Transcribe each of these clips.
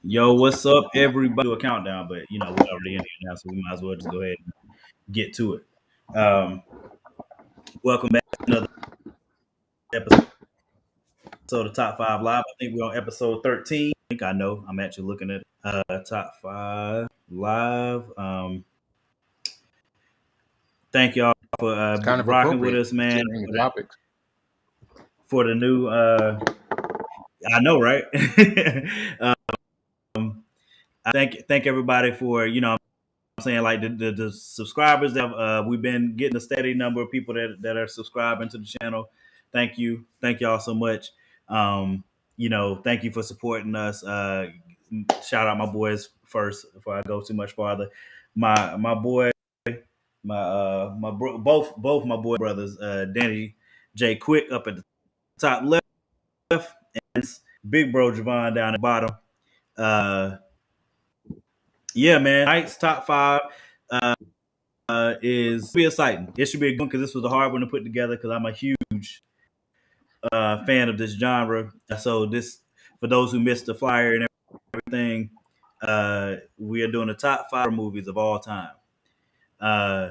Yo, what's up, everybody? Do a countdown, but we're already in here now, so we might as well just go ahead and get to it. Welcome back to another episode of Top Five Live. I think we're on episode 13. I think I know. I'm actually looking at Top Five Live. Thank y'all for It's kind of rocking with appropriate us, man. considering the topics. For the new, I know, right? I thank everybody for I'm saying, like the subscribers that we've been getting a steady number of people that are subscribing to the channel. Thank y'all so much. Thank you for supporting us. Shout out my boys first before I go too much farther. My boy, both my boy brothers, Danny J Quick up at the top left, and Big Bro Javon down at the bottom. Yeah, man, tonight's top five. Is be exciting. It should be a good one because this was a hard one to put together because I'm a huge fan of this genre. So this, for those who missed the flyer and everything, we are doing the top five movies of all time. Uh,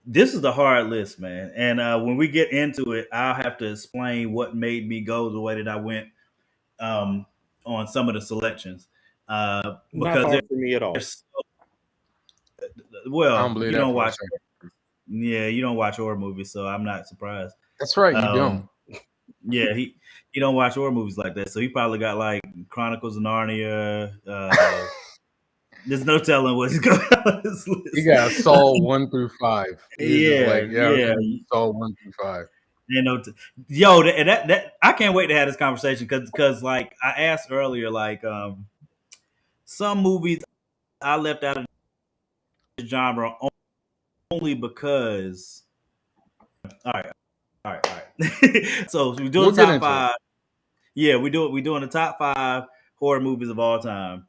this is a hard list, man. And when we get into it, I'll have to explain what made me go the way that I went on some of the selections. Not Because hard for me at all. I don't well, believe you that don't for a watch. second. Yeah, you don't watch horror movies, so I'm not surprised. That's right, you Um, don't. yeah, he don't watch horror movies like that, so he probably got like Chronicles of Narnia. There's no telling what he's going on this list. You got Saw 1 through 5. Yeah. Saw 1 through 5. Yo, and that I can't wait to have this conversation because like I asked earlier, like some movies I left out of the genre only because. All right, all right. So we're doing We'll get top into it. five. Yeah, we're doing the top five horror movies of all time.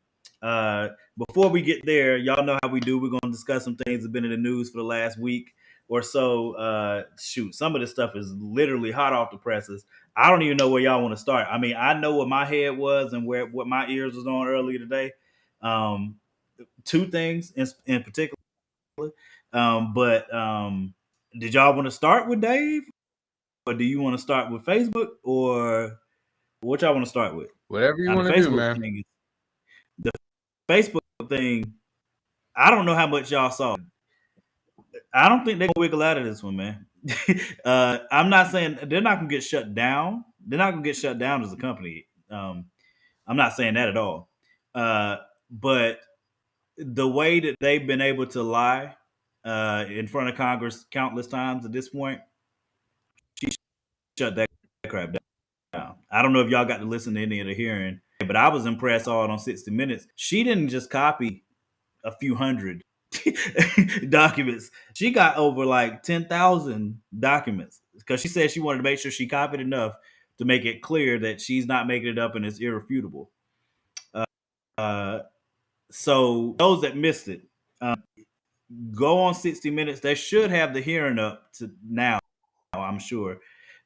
Before we get there, y'all know how we do. We're gonna discuss some things that have been in the news for the last week or so. Some of this stuff is literally hot off the presses. I don't even know where y'all want to start. I mean, I know what my head was and what my ears was on earlier today. Um, Two things in particular. But did y'all want to start with Dave, or do you want to start with Facebook, or what y'all want to start with? Whatever you Now, want the to do, Facebook man. thing, the Facebook thing. I don't know how much y'all saw. I don't think they're gonna wiggle out of this one, man. I'm not saying they're not gonna get shut down. They're not gonna get shut down as a company. I'm not saying that at all. But the way that they've been able to lie in front of Congress countless times at this point, she shut that crap down. I don't know if y'all got to listen to any of the hearing, but I was impressed all on 60 Minutes. She didn't just copy a few hundred documents. She got over like 10,000 documents because she said she wanted to make sure she copied enough to make it clear that she's not making it up and it's irrefutable. Uh, so those that missed it, go on 60 Minutes. They should have the hearing up to now, I'm sure,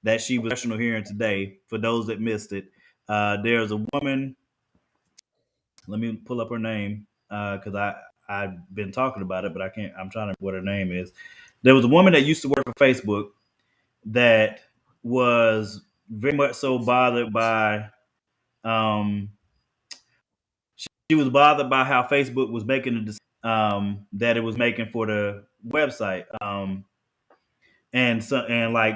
that she was national hearing today. For those that missed it, there's a woman. Let me pull up her name because I've been talking about it, but I can't. I'm trying to remember what her name is. There was a woman that used to work for Facebook that was very much so bothered by. She was bothered by how Facebook was making the decision that it was making for the website, and like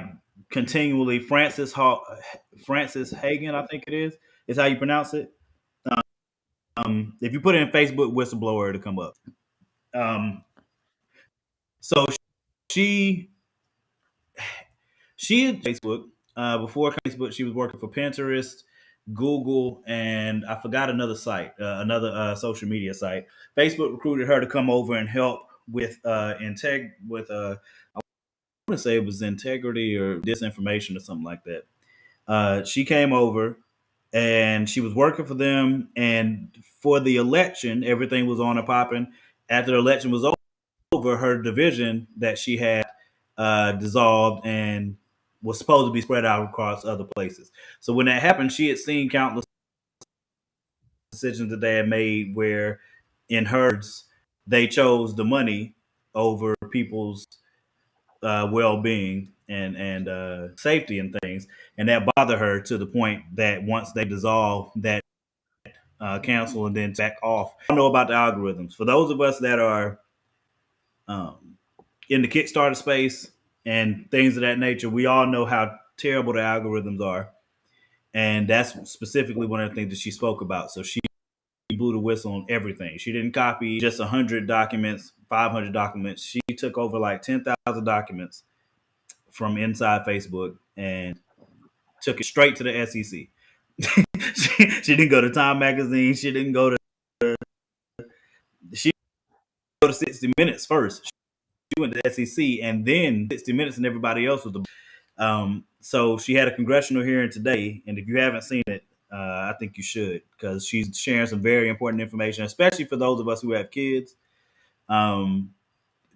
continually Francis Hagen, I think it is how you pronounce it. If you put it in Facebook whistleblower, it'll come up. So she had Facebook. Before Facebook, she was working for Pinterest, Google, and I forgot another site, another social media site. Facebook recruited her to come over and help with I want to say it was integrity or disinformation or something like that. She came over and she was working for them. And for the election, everything was on and popping. After the election was over, her division that she had dissolved and was supposed to be spread out across other places. So when that happened, she had seen countless decisions that they had made where in herds they chose the money over people's well-being and safety and things, and that bothered her to the point that once they dissolved that council and then back off. I don't know about the algorithms. For those of us that are in the Kickstarter space and things of that nature, we all know how terrible the algorithms are, and that's specifically one of the things that she spoke about. So she blew the whistle on everything. She didn't copy just 100 documents, 500 documents. She took over like 10,000 documents from inside Facebook and took it straight to the SEC. she didn't go to Time Magazine. She didn't go to. She go to 60 Minutes first. She went to the SEC, and then 60 Minutes and everybody else was the. So she had a congressional hearing today, and if you haven't seen it, I think you should, because she's sharing some very important information, especially for those of us who have kids.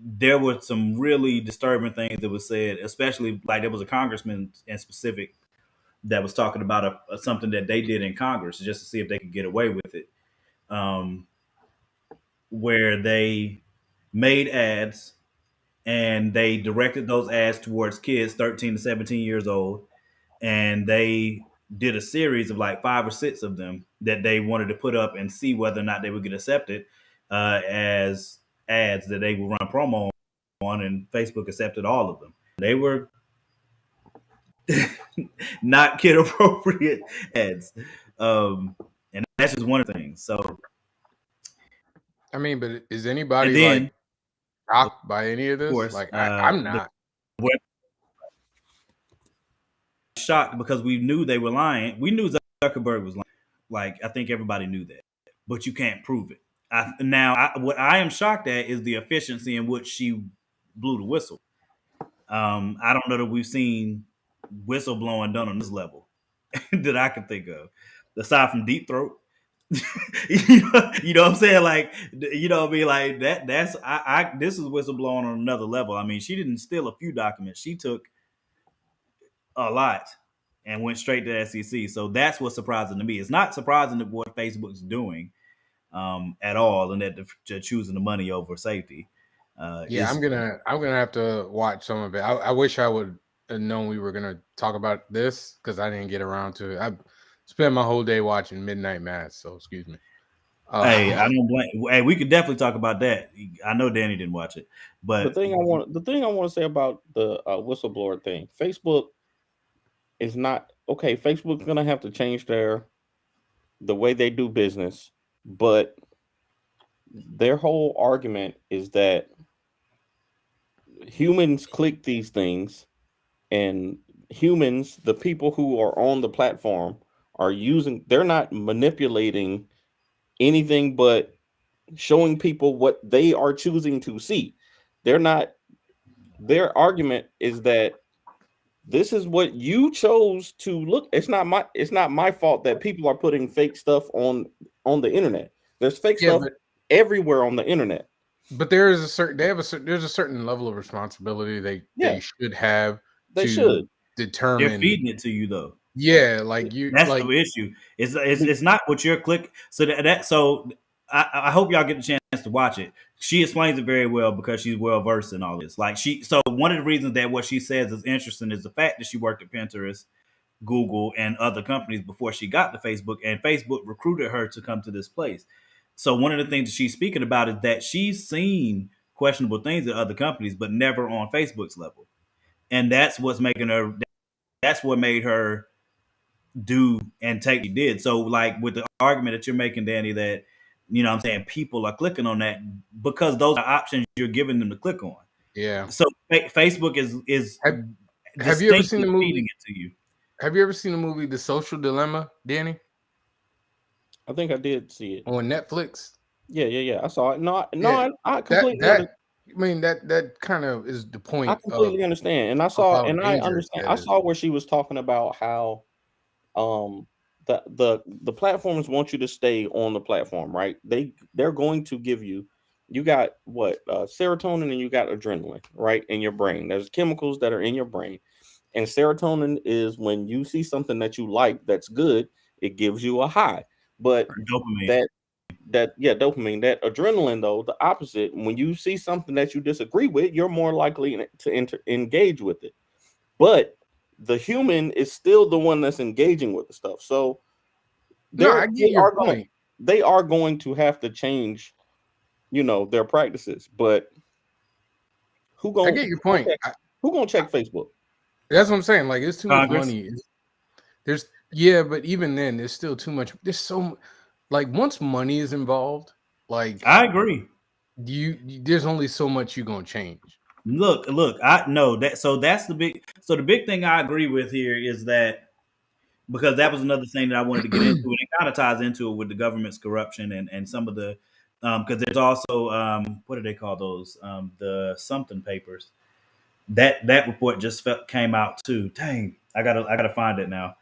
There were some really disturbing things that was said, especially like there was a congressman in specific that was talking about something that they did in Congress just to see if they could get away with it, where they made ads and they directed those ads towards kids 13 to 17 years old, and they did a series of like 5 or 6 of them that they wanted to put up and see whether or not they would get accepted as ads that they would run promo on, and Facebook accepted all of them. They were not kid appropriate ads, and that's just one of the things. So, I mean, but is anybody like shocked by any of this? Course, like, I'm not shocked because we knew they were lying. We knew Zuckerberg was lying. Like, I think everybody knew that, but you can't prove it. What I am shocked at is the efficiency in which she blew the whistle. I don't know that we've seen whistleblowing done on this level that I can think of, aside from Deep Throat. You know what I'm saying? Like, you know what I mean? Like that's this is whistleblowing on another level. I mean, she didn't steal a few documents. She took a lot and went straight to the SEC. So that's what's surprising to me. It's not surprising that what Facebook's doing at all, and that they're choosing the money over safety. I'm gonna have to watch some of it. I wish I would have known we were gonna talk about this because I didn't get around to it. I spent my whole day watching Midnight Mass, so excuse me. Hey, I don't blame. Hey, we could definitely talk about that. I know Danny didn't watch it, but the thing I want to say about the whistleblower thing, Facebook is not okay. Facebook's gonna have to change the way they do business, but their whole argument is that humans click these things, and humans, the people who are on the platform, they're not manipulating anything but showing people what they are choosing to see. Their argument is that this is what you chose to look. It's not my fault that people are putting fake stuff on the internet. There's fake stuff everywhere on the internet. But there's a certain level of responsibility they should have. They should determine. They're feeding it to you though. Yeah, like you. That's like, the issue. It's not what you're click. So I hope y'all get a chance to watch it. She explains it very well because she's well versed in all this. So one of the reasons that what she says is interesting is the fact that she worked at Pinterest, Google, and other companies before she got to Facebook, and Facebook recruited her to come to this place. So one of the things that she's speaking about is that she's seen questionable things at other companies, but never on Facebook's level, and that's what made her do and take what she did. So like with the argument that you're making, Danny, that you know what I'm saying people are clicking on that because those are options you're giving them to click on. Yeah. So Facebook is have you ever seen the movie? Feeding it to you. Have you ever seen the movie The Social Dilemma, Danny? I think I did see it on Netflix. Yeah. I saw it. I completely. That kind of is the point. I completely understand, and I understand. I saw where she was talking about how, the platforms want you to stay on the platform, right? They're going to give you got what serotonin and you got adrenaline, right, in your brain. There's chemicals that are in your brain, and serotonin is when you see something that you like that's good, it gives you a high. But Dopamine. dopamine, that adrenaline though, the opposite. When you see something that you disagree with, you're more likely to engage with it. But the human is still the one that's engaging with the stuff. So No, I get your point. They are going to have to change, their practices. But I get your point. Who gonna check Facebook? That's what I'm saying. Like, it's too much money. But even then, there's still too much. There's so, like, once money is involved, like, I agree. There's only so much you're gonna change. Look, I know that. So that's the big thing I agree with here is that, because that was another thing that I wanted to get into, and it kind of ties into it with the government's corruption and some of the, because there's also what do they call those, the something papers. That report just came out too. Dang, I gotta find it now.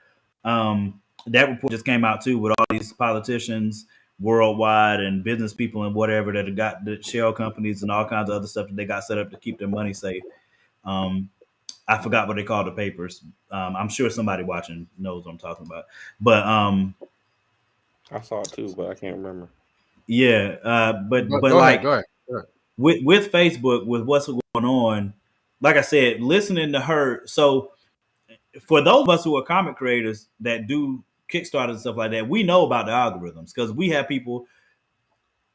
That report just came out too with all these politicians worldwide and business people and whatever that have got the shell companies and all kinds of other stuff that they got set up to keep their money safe. I forgot what they call the papers. I'm sure somebody watching knows what I'm talking about. But I saw it too, but I can't remember. Yeah, but Go like ahead. with Facebook, with what's going on, like I said, listening to her. So for those of us who are comic creators that do Kickstarters and stuff like that, we know about the algorithms because we have people.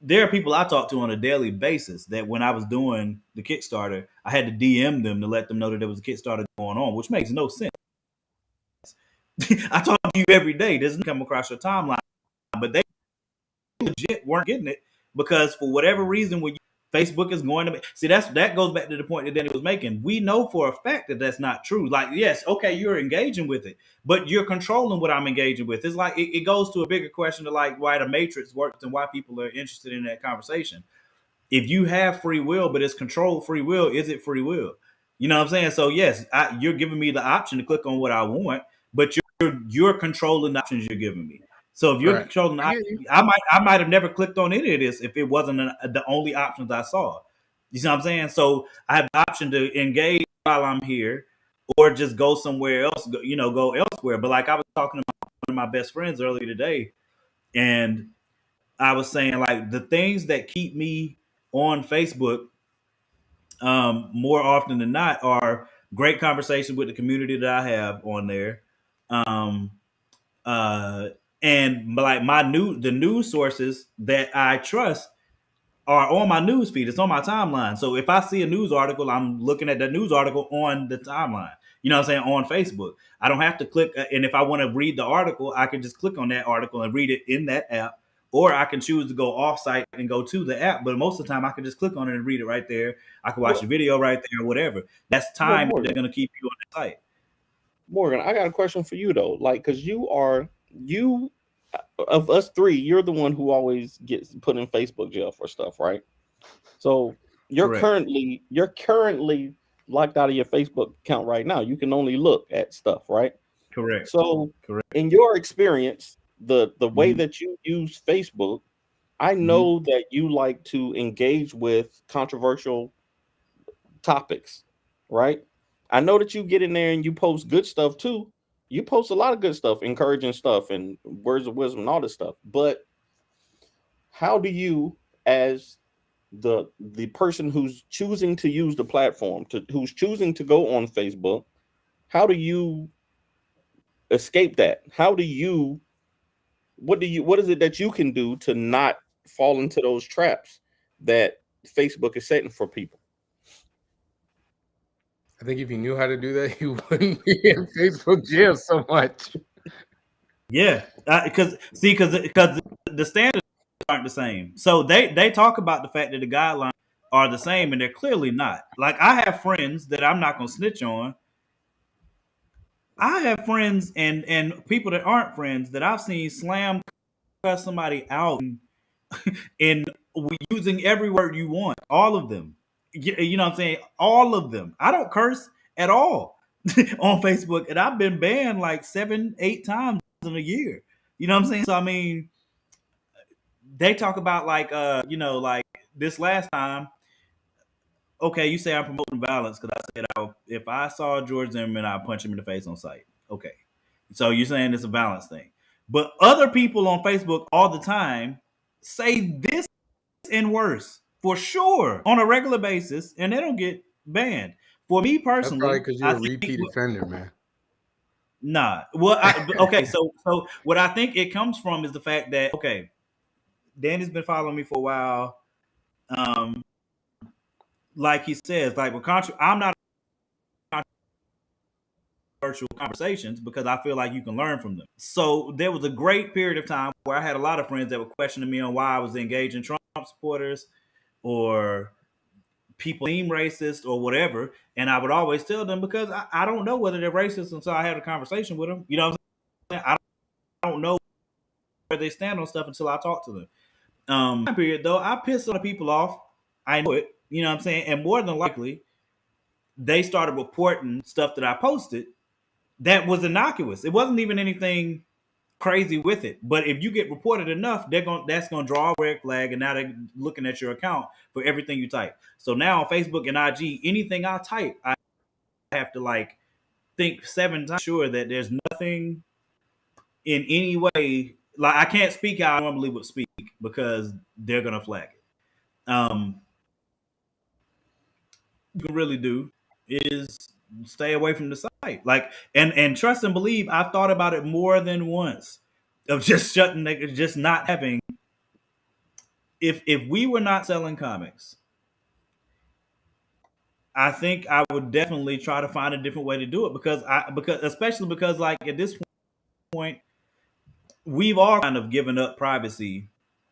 There are people I talk to on a daily basis that when I was doing the Kickstarter, I had to DM them to let them know that there was a Kickstarter going on, which makes no sense. I talk to you every day. This doesn't come across your timeline, but they legit weren't getting it because for whatever reason, when Facebook is going to see that goes back to the point that Danny was making. We know for a fact that that's not true. Like, yes, okay, you're engaging with it, but you're controlling what I'm engaging with. It's like it goes to a bigger question of like why the matrix works and why people are interested in that conversation. If you have free will, but it's controlled free will, is it free will? You know what I'm saying? So yes, you're giving me the option to click on what I want, but you're controlling the options you're giving me. So if you're controlling, I might have never clicked on any of this if it wasn't the only options I saw. You see what I'm saying? So I have the option to engage while I'm here, or just go somewhere else. Go elsewhere. But like I was talking to one of my best friends earlier today, and I was saying like the things that keep me on Facebook more often than not are great conversations with the community that I have on there. Um, and like the news sources that I trust are on my news feed. It's on my timeline. So if I see a news article, I'm looking at that news article on the timeline. You know what I'm saying? On Facebook. I don't have to click. And if I want to read the article, I can just click on that article and read it in that app. Or I can choose to go off site and go to the app. But most of the time, I can just click on it and read it right there. I can watch the video right there or whatever. That's time that they're going to keep you on the site. Morgan, I got a question for you though. Like, because you of us three, you're the one who always gets put in Facebook jail for stuff, right? So you're currently locked out of your Facebook account right now. You can only look at stuff, right? Correct. So in your experience, the way that you use Facebook, I know that you like to engage with controversial topics, right? I know that you get in there and you post good stuff too. You post a lot of good stuff, encouraging stuff and words of wisdom and all this stuff. But how do you, as the person who's choosing to use the platform, who's choosing to go on Facebook, how do you escape that? What is it that you can do to not fall into those traps that Facebook is setting for people? I think if you knew how to do that, you wouldn't be in Facebook jail so much. Yeah, because the standards aren't the same. So they talk about the fact that the guidelines are the same, and they're clearly not. Like I have friends that I'm not gonna snitch on. I have friends and people that aren't friends that I've seen slam cuss somebody out in using every word you want, all of them. You know what I'm saying? All of them. I don't curse at all on Facebook, and I've been banned like 7-8 times in a year. You know what I'm saying? So I mean, they talk about like like this last time. Okay, you say I'm promoting violence because I said if I saw George Zimmerman, I'd punch him in the face on sight. Okay, so you're saying it's a violence thing. But other people on Facebook all the time say this and worse for sure on a regular basis, and they don't get banned. For me That's probably personally, because I you're a think repeat offender, man. nah. Well, okay. So what I think it comes from is the fact that Danny's been following me for a while. Like he says, like with I'm not virtual conversations because I feel like you can learn from them. So there was a great period of time where I had a lot of friends that were questioning me on why I was engaging Trump supporters or people seem racist or whatever. And I would always tell them because I don't know whether they're racist until I had a conversation with them. You know what I'm saying? I don't know where they stand on stuff until I talk to them. Period though, I pissed a lot of people off. I know it. You know what I'm saying? And more than likely, they started reporting stuff that I posted that was innocuous. It wasn't even anything crazy with it. But if you get reported enough, that's gonna draw a red flag, and now they're looking at your account for everything you type. So now on Facebook and IG, anything I type, I have to like think 7 times sure that there's nothing in any way like I can't speak how I normally would speak because they're gonna flag it. You can really do is stay away from the site. Like and trust and believe, I've thought about it more than once of just just not having. If we were not selling comics, I think I would definitely try to find a different way to do it because especially because like at this point we've all kind of given up privacy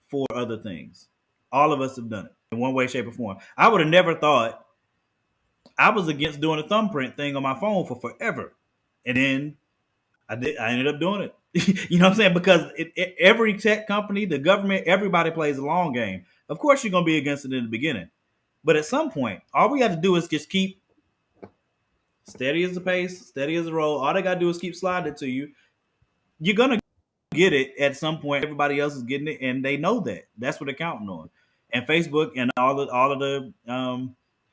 for other things. All of us have done it in one way, shape, or form. I would have never thought I was against doing a thumbprint thing on my phone for forever, and then I did. I ended up doing it. You know what I'm saying? Because every tech company, the government, everybody plays a long game. Of course, you're gonna be against it in the beginning, but at some point, all we got to do is just keep steady as the pace, steady as the roll. All they got to do is keep sliding it to you. You're gonna get it at some point. Everybody else is getting it, and they know that. That's what they're counting on. And Facebook and all of the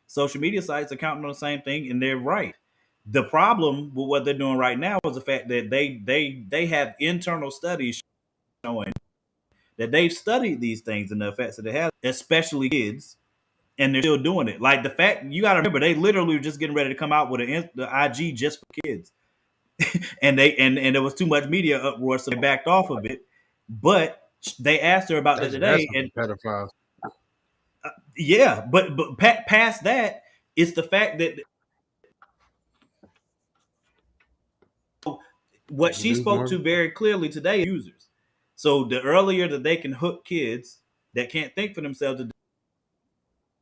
social media sites are counting on the same thing, and they're right. The problem with what they're doing right now is the fact that they have internal studies showing that they've studied these things and the effects that it has, especially kids, and they're still doing it. Like the fact you got to remember, they literally were just getting ready to come out with the IG just for kids, and there was too much media uproar, so they backed off of it. But they asked her about that today, and pedophiles. Yeah, but past that, it's the fact that what she spoke to very clearly today is users. So the earlier that they can hook kids that can't think for themselves to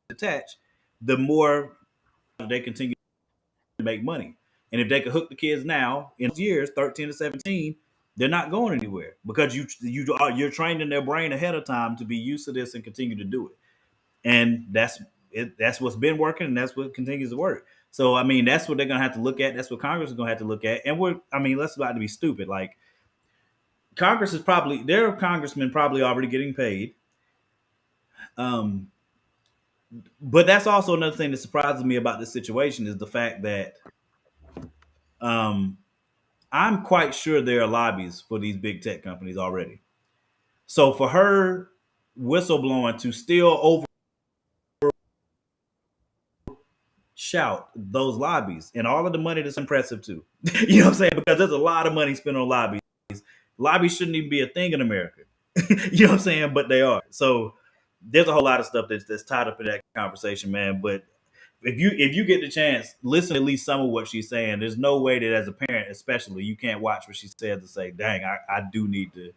detach, the more they continue to make money. And if they can hook the kids now in years 13 to 17, they're not going anywhere because you're trained in their brain ahead of time to be used to this and continue to do it. And that's it. That's what's been working, and that's what continues to work. So I mean, that's what they're gonna have to look at. That's what Congress is gonna have to look at. And let's about to be stupid. Like Congress is probably their congressmen probably already getting paid. But that's also another thing that surprises me about this situation is the fact that I'm quite sure there are lobbies for these big tech companies already. So for her whistleblowing to still shout those lobbies and all of the money that's impressive too. You know what I'm saying? Because there's a lot of money spent on lobbies. Lobbies shouldn't even be a thing in America. You know what I'm saying? But they are. So there's a whole lot of stuff that's tied up in that conversation, man. But if you get the chance, listen to at least some of what she's saying. There's no way that as a parent, especially, you can't watch what she said to say, dang, I do need to,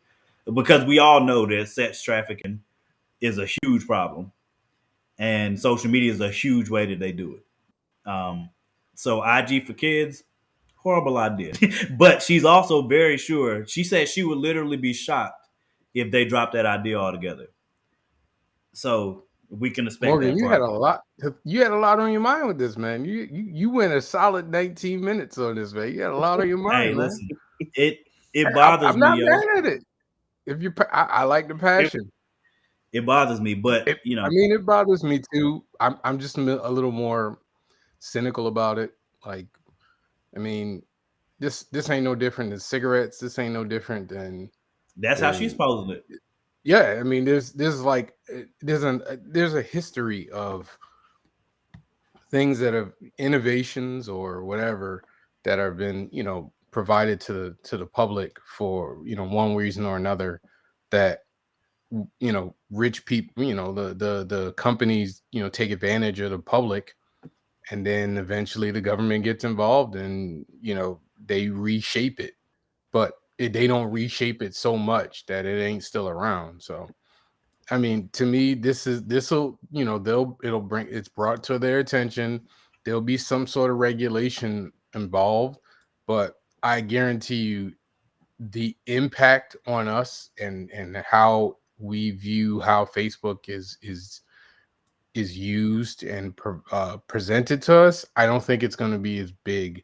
because we all know that sex trafficking is a huge problem. And social media is a huge way that they do it. So IG for kids, horrible idea. But she's also very sure. She said she would literally be shocked if they dropped that idea altogether. So we can expect Morgan, that. you had a lot. You had a lot on your mind with this, man. You went a solid 19 minutes on this, man. You had a lot on your mind. Hey, man. listen, it bothers I'm not me. mad at it. If you, I like the passion. It bothers me, but I mean, it bothers me too. I'm just a little more cynical about it. Like, I mean, this ain't no different than cigarettes. This ain't no different than That's how she's And posing it. yeah, I mean, there's a history of things that have innovations or whatever that have been, provided to the public for, one reason or another, that rich people, the companies, take advantage of the public, and then eventually the government gets involved and they reshape it, but they don't reshape it so much that it ain't still around. So I mean, to me, this'll, it's brought to their attention. There'll be some sort of regulation involved, but I guarantee you the impact on us and how we view how Facebook is used and presented to us, I don't think it's going to be as big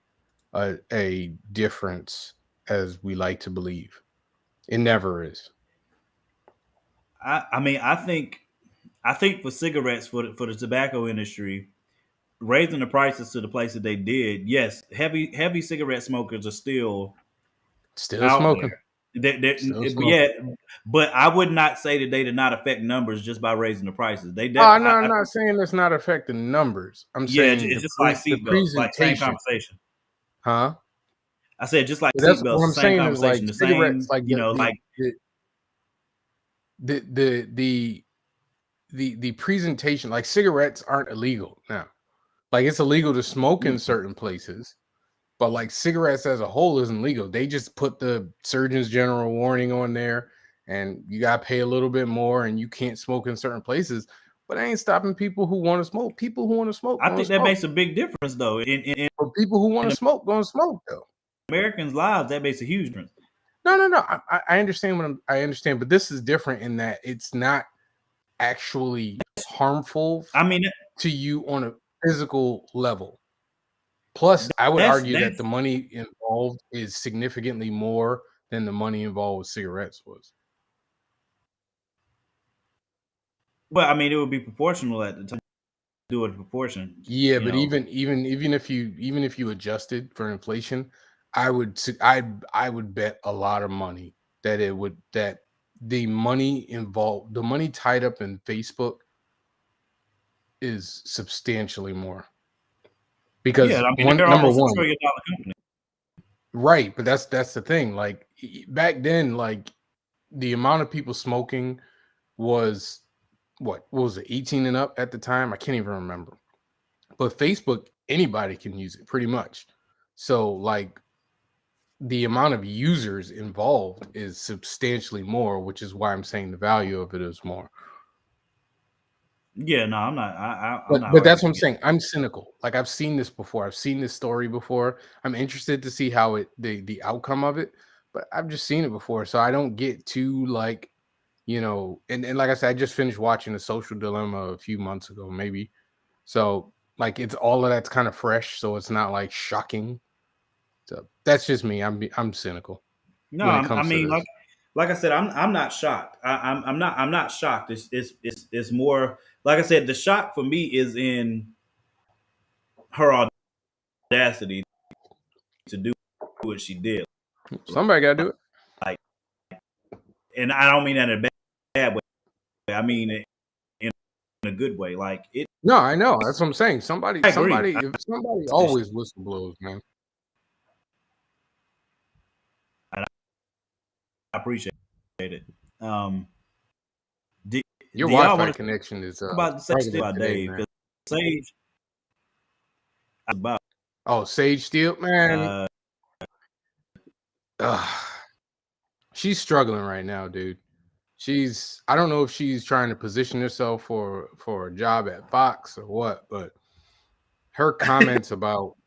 a difference as we like to believe. It never is. I mean, I think for cigarettes, for the tobacco industry, raising the prices to the place that they did, yes, heavy cigarette smokers are still out smoking. there. Still But smoking. yeah, but I would not say that they did not affect numbers just by raising the prices. They No, definitely. I'm not saying it's not affecting numbers. I'm Yeah, saying it's just like the seatbelts, like same presentation. conversation. Huh? I said just like But that's seatbelts, what the I'm same saying is like conversation, the cigarettes, same, like the presentation, like cigarettes aren't illegal now. Like it's illegal to smoke in certain places, but like cigarettes as a whole isn't legal. They just put the Surgeon's General warning on there, and you gotta pay a little bit more, and you can't smoke in certain places. But I ain't stopping people who want to smoke. People who want to smoke, I think that makes a big difference, though. In For people who want to smoke, going to smoke though. Americans' lives, that makes a huge difference. No. I understand I understand, but this is different in that it's not actually harmful. I mean, to you on a physical level. Plus, I would argue that the money involved is significantly more than the money involved with cigarettes was. Well, I mean, it would be proportional at the time. Do it in proportion. Yeah, but even if you adjusted for inflation, I would bet a lot of money that the money involved, the money tied up in Facebook is substantially more. Because yeah, I mean, number one, $1 trillion company. Right, but that's the thing. Like back then, like the amount of people smoking was what was it, 18 and up at the time? I can't even remember. But Facebook, anybody can use it pretty much. So like the amount of users involved is substantially more, which is why I'm saying the value of it is more. Yeah, no, I'm not. But that's what I'm saying. I'm cynical. Like I've seen this before. I've seen this story before. I'm interested to see how the outcome of it, but I've just seen it before, so I don't get too like, and like I said, I just finished watching The Social Dilemma a few months ago, maybe. So like it's all of that's kind of fresh, so it's not like shocking. So that's just me. I'm cynical. No, I mean, like I said, I'm not shocked. I'm not shocked. It's more like I said. The shock for me is in her audacity to do what she did. Somebody got to do it. Like, and I don't mean that in a bad way. I mean it in a good way. Like it. No, I know. That's what I'm saying. Somebody always whistleblowers, man. I appreciate it. Your Wi-Fi connection is about Sage Steele by Dave, because Sage about Sage Steele, man. She's struggling right now, dude. I don't know if she's trying to position herself for a job at Fox or what, but her comments about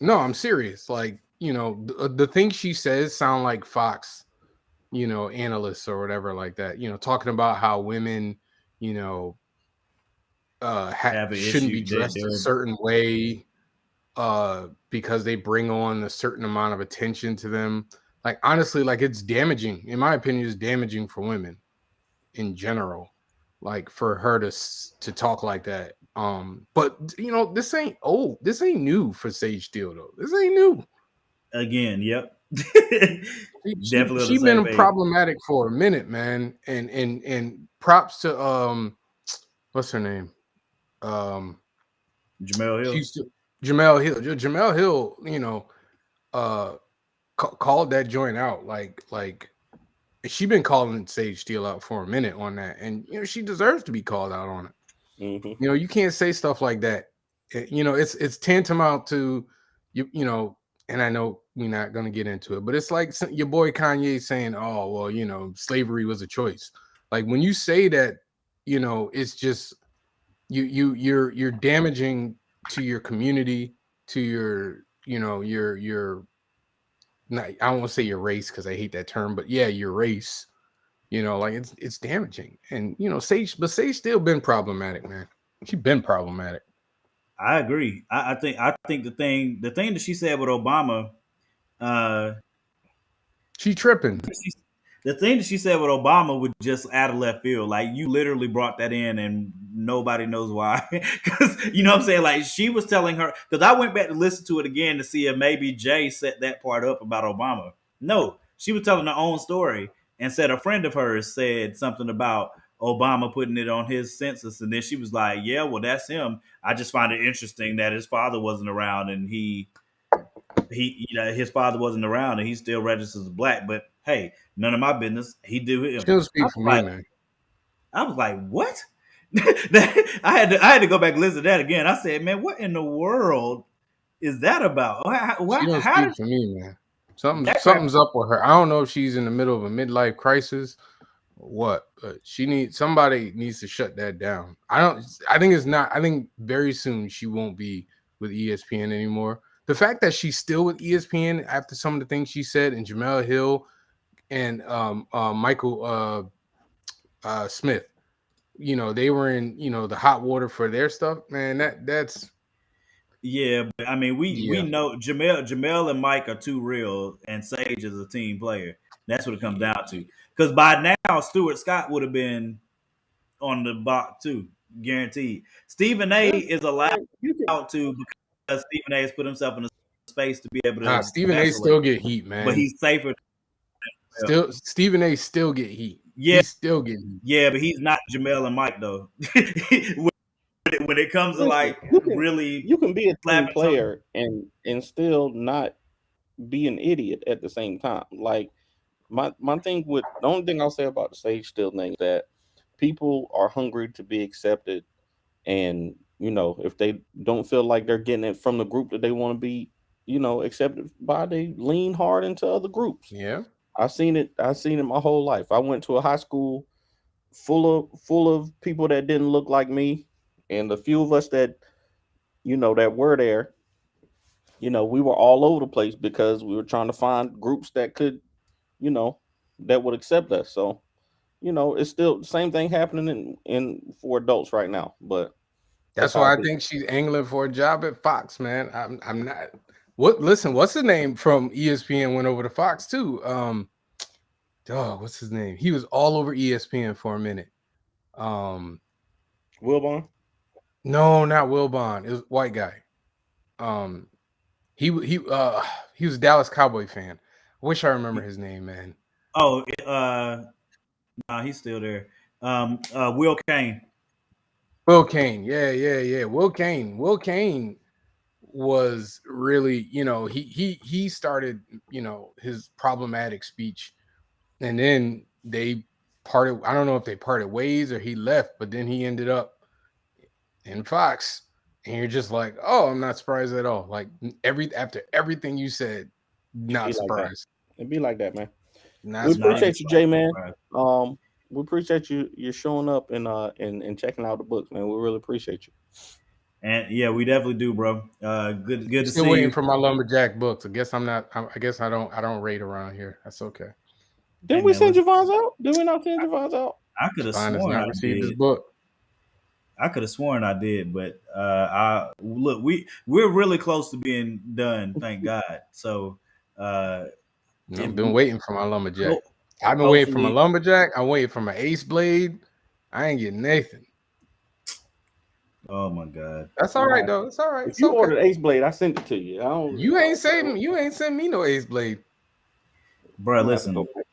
I'm serious. Like, the things she says sound like Fox, analysts or whatever like that, talking about how women, shouldn't be dressed a certain way because they bring on a certain amount of attention to them. Like, honestly, like it's damaging, in my opinion, it's damaging for women in general, like for her to talk like that. But this ain't new for Sage Steele though. This ain't new. Again, yep. Definitely on She the same been page. problematic for a minute, man. And props to what's her name? Jamel Hill. She's Jamel Hill. Jamel Hill, you know, called that joint out. Like she been calling Sage Steele out for a minute on that, and you know she deserves to be called out on it. Mm-hmm. You know, you can't say stuff like that. You know, it's tantamount to you know, and I know we're not gonna get into it, but it's like your boy Kanye saying, "Oh, well, you know, slavery was a choice." Like when you say that, you know, it's just you're damaging to your community, to your, you know, your not, I don't want to say your race because I hate that term, but yeah, your race. You know, like it's damaging, and you know, Sage still been problematic, man. She been problematic. I agree. I think the thing that she said with Obama, She tripping. the thing that she said with Obama was just out of left field. Like you literally brought that in, and nobody knows why. Because you know what I'm saying. Like she was telling her. Because I went back to listen to it again to see if maybe Jay set that part up about Obama. No, she was telling her own story and said a friend of hers said something about Obama putting it on his census, and then she was like, "Yeah, well, that's him. I just find it interesting that his father wasn't around, and he you know his father wasn't around and he still registers as black, but hey, none of my business. He do him." She don't speak for me, man. I was like, what? I had to go back and listen to that again. I said, man, what in the world is that about? She don't How speak did for me, man. that Something's up with her. I don't know if she's in the middle of a midlife crisis or what, but somebody needs to shut that down. I think it's not. I think very soon she won't be with ESPN anymore. The fact that she's still with ESPN after some of the things she said, and Jamel Hill and Michael Smith, you know, they were in, you know, the hot water for their stuff, man. That's Yeah, but I mean, we yeah. know Jamel and Mike are too real, and Sage is a team player. That's what it comes down to. Because by now, Stuart Scott would have been on the box too, guaranteed. Stephen A. is allowed to because Stephen A. has put himself in a space to be able to Stephen A. vacillate, still get heat, man. but he's safer. Still, Stephen A. still get heat. Yeah, he still get heat. Yeah, but he's not Jamel and Mike though. when it comes to like really, you can be a team slapping player and still not be an idiot at the same time. Like my thing with the only thing I'll say about the Sage Steele thing is that people are hungry to be accepted, and you know if they don't feel like they're getting it from the group that they want to be, you know, accepted by, they lean hard into other groups. Yeah, I've seen it my whole life. I went to a high school full of people that didn't look like me, and the few of us that, you know, that were there, you know, we were all over the place because we were trying to find groups that could, you know, that would accept us. So, you know, it's still the same thing happening in for adults right now. But that's why I think she's angling for a job at Fox, man. I'm not. What's the name from ESPN went over to Fox too? What's his name? He was all over ESPN for a minute. Wilbon? No, not Wilbon. It was a white guy. He was a Dallas Cowboy fan. I wish I remember his name, man. Oh, he's still there. Will Kane. Will Kane. Yeah. Will Kane was really, you know, he started, you know, his problematic speech, and then they parted. I don't know if they parted ways or he left, but then he ended up in Fox, and you're just like, oh, I'm not surprised at all. Like after everything you said, not surprised. It'd be like that, man. We appreciate you, Jay, man. We appreciate you showing up and checking out the books, man. We really appreciate you. And yeah, we definitely do, bro. Good to see you. Still waiting for my lumberjack books. I guess I don't rate around here. That's okay. Didn't we send Javon's out? Did we not send Javon's out? I could have sworn I received his book. I could have sworn I did, but we're really close to being done, thank God. So I've been waiting for my lumberjack. I've been waiting for my lumberjack. I'm waiting for my ace blade. I ain't getting Nathan. Oh my God. That's all right though. It's all right. If you ordered ace blade, I sent it to you. You ain't sent me no ace blade. bro. I'm gonna have to Listen, go back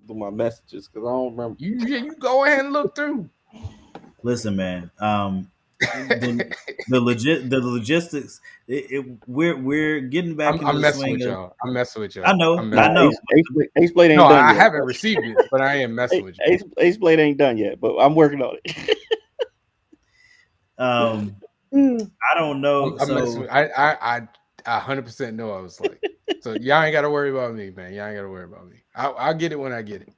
through my messages because I don't remember. You go ahead and look through. listen, man. The logistics. We're getting back into I'm the messing swing with of. y'all. I'm messing with y'all. I know, I'm Nah, messing. I know. Ace Blade ain't No, done I yet. haven't received it, but I am messing with you. Ace Blade ain't done yet, but I'm working on it. I don't know. I'm messing So with, I 100% know I was like, so y'all ain't got to worry about me, man. Y'all ain't got to worry about me. I'll get it when I get it.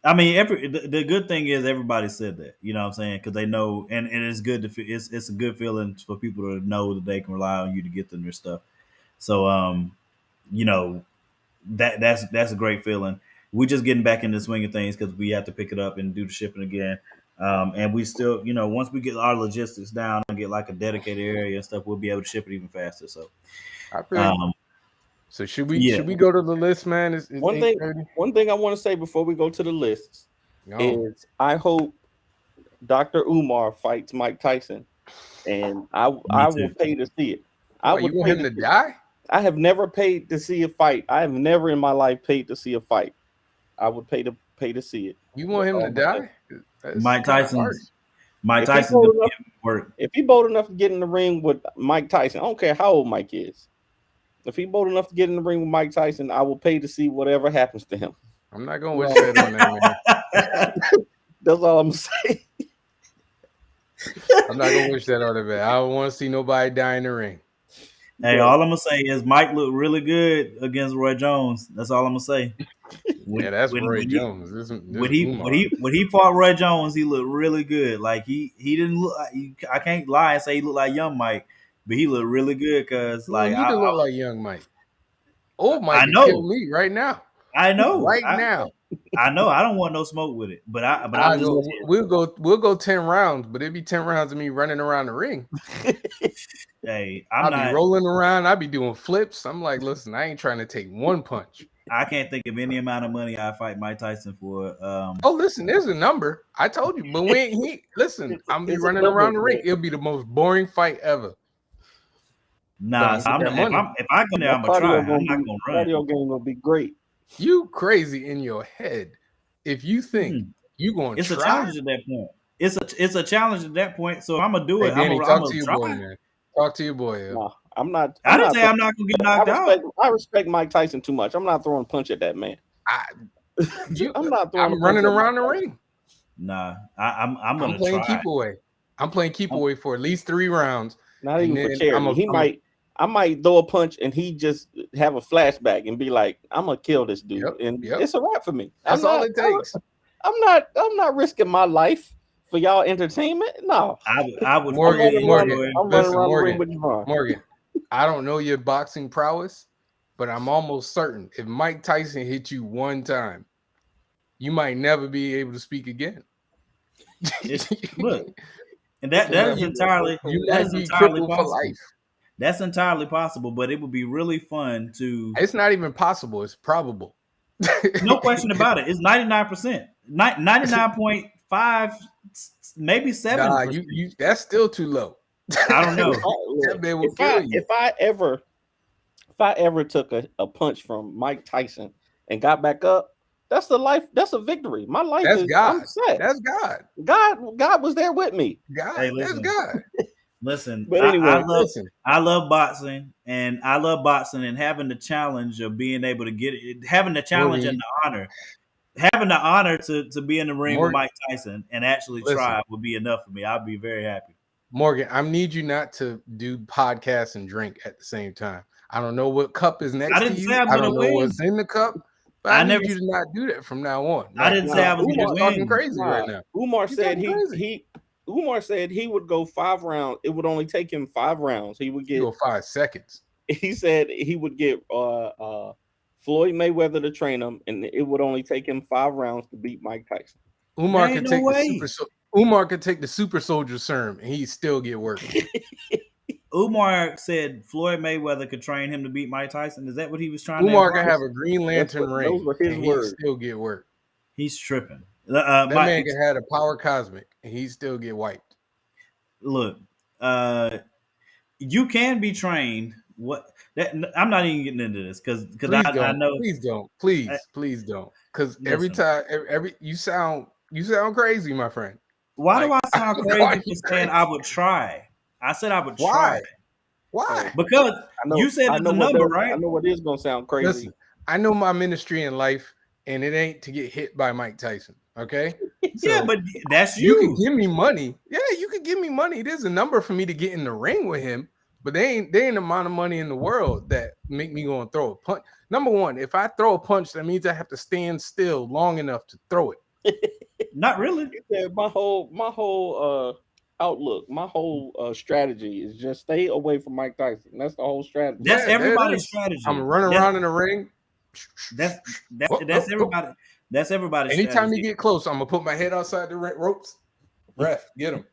I mean, the good thing is everybody said that. You know what I'm saying? Because they know, and it's good to it's a good feeling for people to know that they can rely on you to get them their stuff. So you know that's a great feeling. We're just getting back in the swing of things because we have to pick it up and do the shipping again. And we still, once we get our logistics down and get like a dedicated area and stuff, we'll be able to ship it even faster. So, I feel you. So should we go to the list, man? It's One 8:30. thing I want to say before we go to the lists is I hope Dr. Umar fights Mike Tyson, and I will pay to see it. You want him to die? I have never paid to see a fight. I have never in my life paid to see a fight. I would pay to see it. You want him to die? Mike Tyson's If he bold enough to get in the ring with Mike Tyson, I don't care how old Mike is. If he bold enough to get in the ring with Mike Tyson, I will pay to see whatever happens to him. I'm not gonna wish that on that man. That's all I'm saying. I'm not gonna wish that on that man. I don't want to see nobody die in the ring. Hey, all I'm gonna say is Mike looked really good against Roy Jones. That's all I'm gonna say. That's Roy Jones. When he fought Roy Jones, he looked really good. Like he didn't look. I can't lie and say he looked like young Mike, but he looked really good. Cause like he look like young Mike. Old Mike can kill me right now. I know now. I know. I don't want no smoke with it. But we'll go 10 rounds, but it'd be 10 rounds of me running around the ring. Hey, I'll be rolling around. I'll be doing flips. I'm like, listen, I ain't trying to take one punch. I can't think of any amount of money I fight Mike Tyson for. Listen, there's a number. I told you, but listen, I'm be running around the ring. It'll be the most boring fight ever. Nah, if I go there, I'm gonna try. I'm not gonna run. Cardio game will be great. You crazy in your head if you think you going to try. It's a challenge at that point. It's a challenge at that point. So I'm gonna do it. Danny, talk to your boy, man. Talk to your boy. No, I'm not. I didn't say I'm not gonna get knocked out. I respect Mike Tyson too much. I'm not throwing a punch at that man. I'm not throwing. I'm running around the ring. Nah, I'm gonna playing try. keep away. I'm playing keep away for at least 3 rounds. Not even for charity. I might throw a punch and he just have a flashback and be like, "I'm gonna kill this dude," it's a wrap for me. That's all it takes. I'm not risking my life for y'all entertainment. No, I would. Morgan, I don't know your boxing prowess, but I'm almost certain if Mike Tyson hit you one time, you might never be able to speak again. Look, and that is entirely possible for life. That's entirely possible, but it would be really fun to. It's not even possible. It's probable. No question about it. It's 99%, 99.5, maybe 7%. Nah, that's still too low. I don't know. If I ever took a punch from Mike Tyson and got back up, that's a victory. My life is God. I'm set. That's God. God was there with me. God, that's God. Listen, but anyway, I love boxing, and having the challenge of being able to get it, having the challenge and the honor to be in the ring with Mike Tyson and actually try would be enough for me. I'd be very happy. Morgan, I need you not to do podcasts and drink at the same time. I don't know what cup is next to you. I don't know what's in the cup. But I need you to not do that from now on. I didn't say I was talking crazy right now. Umar said he would go 5 rounds. It would only take him 5 rounds. He would get 5 seconds. He said he would get Floyd Mayweather to train him, and it would only take him 5 rounds to beat Mike Tyson. Umar could take the super soldier serum, and he'd still get work. Umar said Floyd Mayweather could train him to beat Mike Tyson. Is that what he was trying to do? Umar could have a Green Lantern ring, and he'd still get work. He's tripping. That man could have a power cosmic, and he'd still get wiped. Look, you can be trained. I'm not even getting into this because Please I don't. know. Please don't. Please don't. Because every Listen. time, you sound crazy, my friend. Why do I Like, sound I'm crazy calling for you saying crazy. I would try? I said I would Why? try Why? because I know. you said I it's know a what number, does, right? I know what is gonna sound crazy. Listen, I know my ministry in life, and it ain't to get hit by Mike Tyson. Okay. Yeah, So but that's you you. can give me money. Yeah, you can give me money. There's a number for me to get in the ring with him, but they ain't the amount of money in the world that make me go and throw a punch. Number one, if I throw a punch, that means I have to stand still long enough to throw it. Not really. My whole outlook, my whole strategy is just stay away from Mike Tyson. That's the whole strategy. That's Yeah, there it everybody's is. strategy. I'm running around in the ring. That's Oh, everybody. That's everybody's Anytime strategy. you get close, I'm gonna put my head outside the ropes. Ref, get him.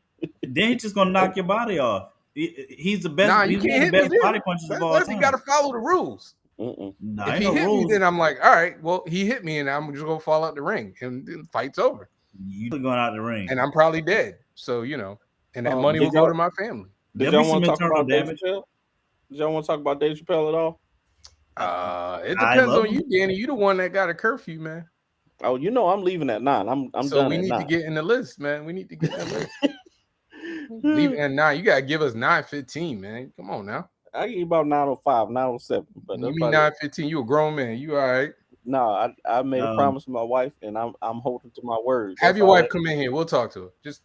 Then he's just gonna knock your body off. He's the best. Nah, you he's one can't of the hit me best body then. punches of all You time. got to follow the rules. Nah, If ain't he no hit rules. me, then I'm like, all right, well, he hit me, and I'm just gonna fall out the ring, and the fight's over. You going out the ring, and I'm probably dead. So and that money did will go to my family. Did There'll y'all be want to some talk about internal Dave damage. Chappelle? Did y'all want to talk about Dave Chappelle at all? It I depends love on you, Danny. You the one that got a curfew, man. Oh, you know I'm leaving at 9. I'm So done we at need 9. to get in the list, man. We need to get in the list. Leave at 9. You gotta give us 9:15, man. Come on now. I give you about 9:05, 9:07. But You mean 9:15? You a grown man. You all right? No, I made a promise to my wife, and I'm holding to my word. Have your wife come in here. We'll talk to her. Just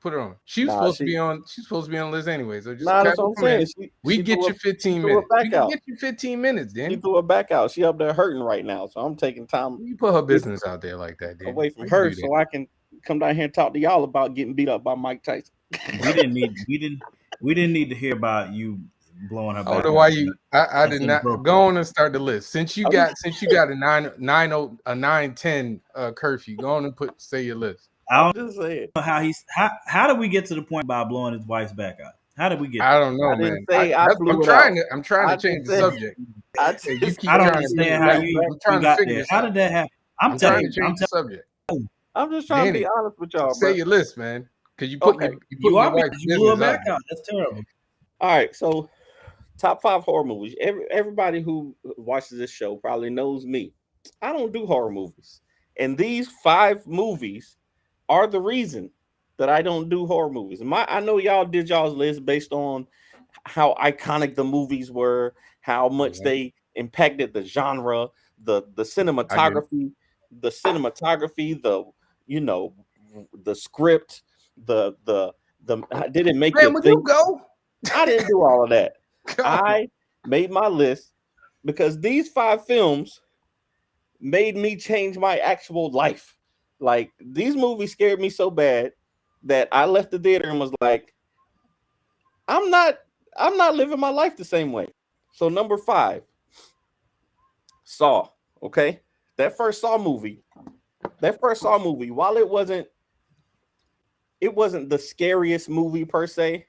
put her on. She's supposed to be on. She's supposed to be on the list anyway. So just that's what I'm saying. We get you 15 minutes. We can get you 15 minutes, Danny. She threw her back out. She up there hurting right now, so I'm taking time. You put her business out there like that, Danny. Away from her, so I can come down here and talk to y'all about getting beat up by Mike Tyson. We didn't need to hear about you blowing her back. I don't know why you. I did not go on and start the list. Since you got a 9:10 curfew, go on and say your list. I don't know how did we get to the point by blowing his wife's back out? How did we get? I don't know, man. I'm trying to change the subject. I don't understand how you got there. How did that happen? I'm trying to change the subject. I'm just trying to be honest with y'all. Say your list, man, because you put your wife's blew her back out. That's terrible. All right, so top 5 horror movies. Everybody who watches this show probably knows me. I don't do horror movies, and these 5 movies are the reason that I don't do horror movies. I know y'all did y'all's list based on how iconic the movies were, how much they impacted the genre, the cinematography, the script, did it make you think? You go? I didn't do all of that. I made my list because these 5 films made me change my actual life. Like, these movies scared me so bad that I left the theater and was like, I'm not living my life the same way. So number 5, Saw. Okay, that first Saw movie, while it wasn't the scariest movie per se,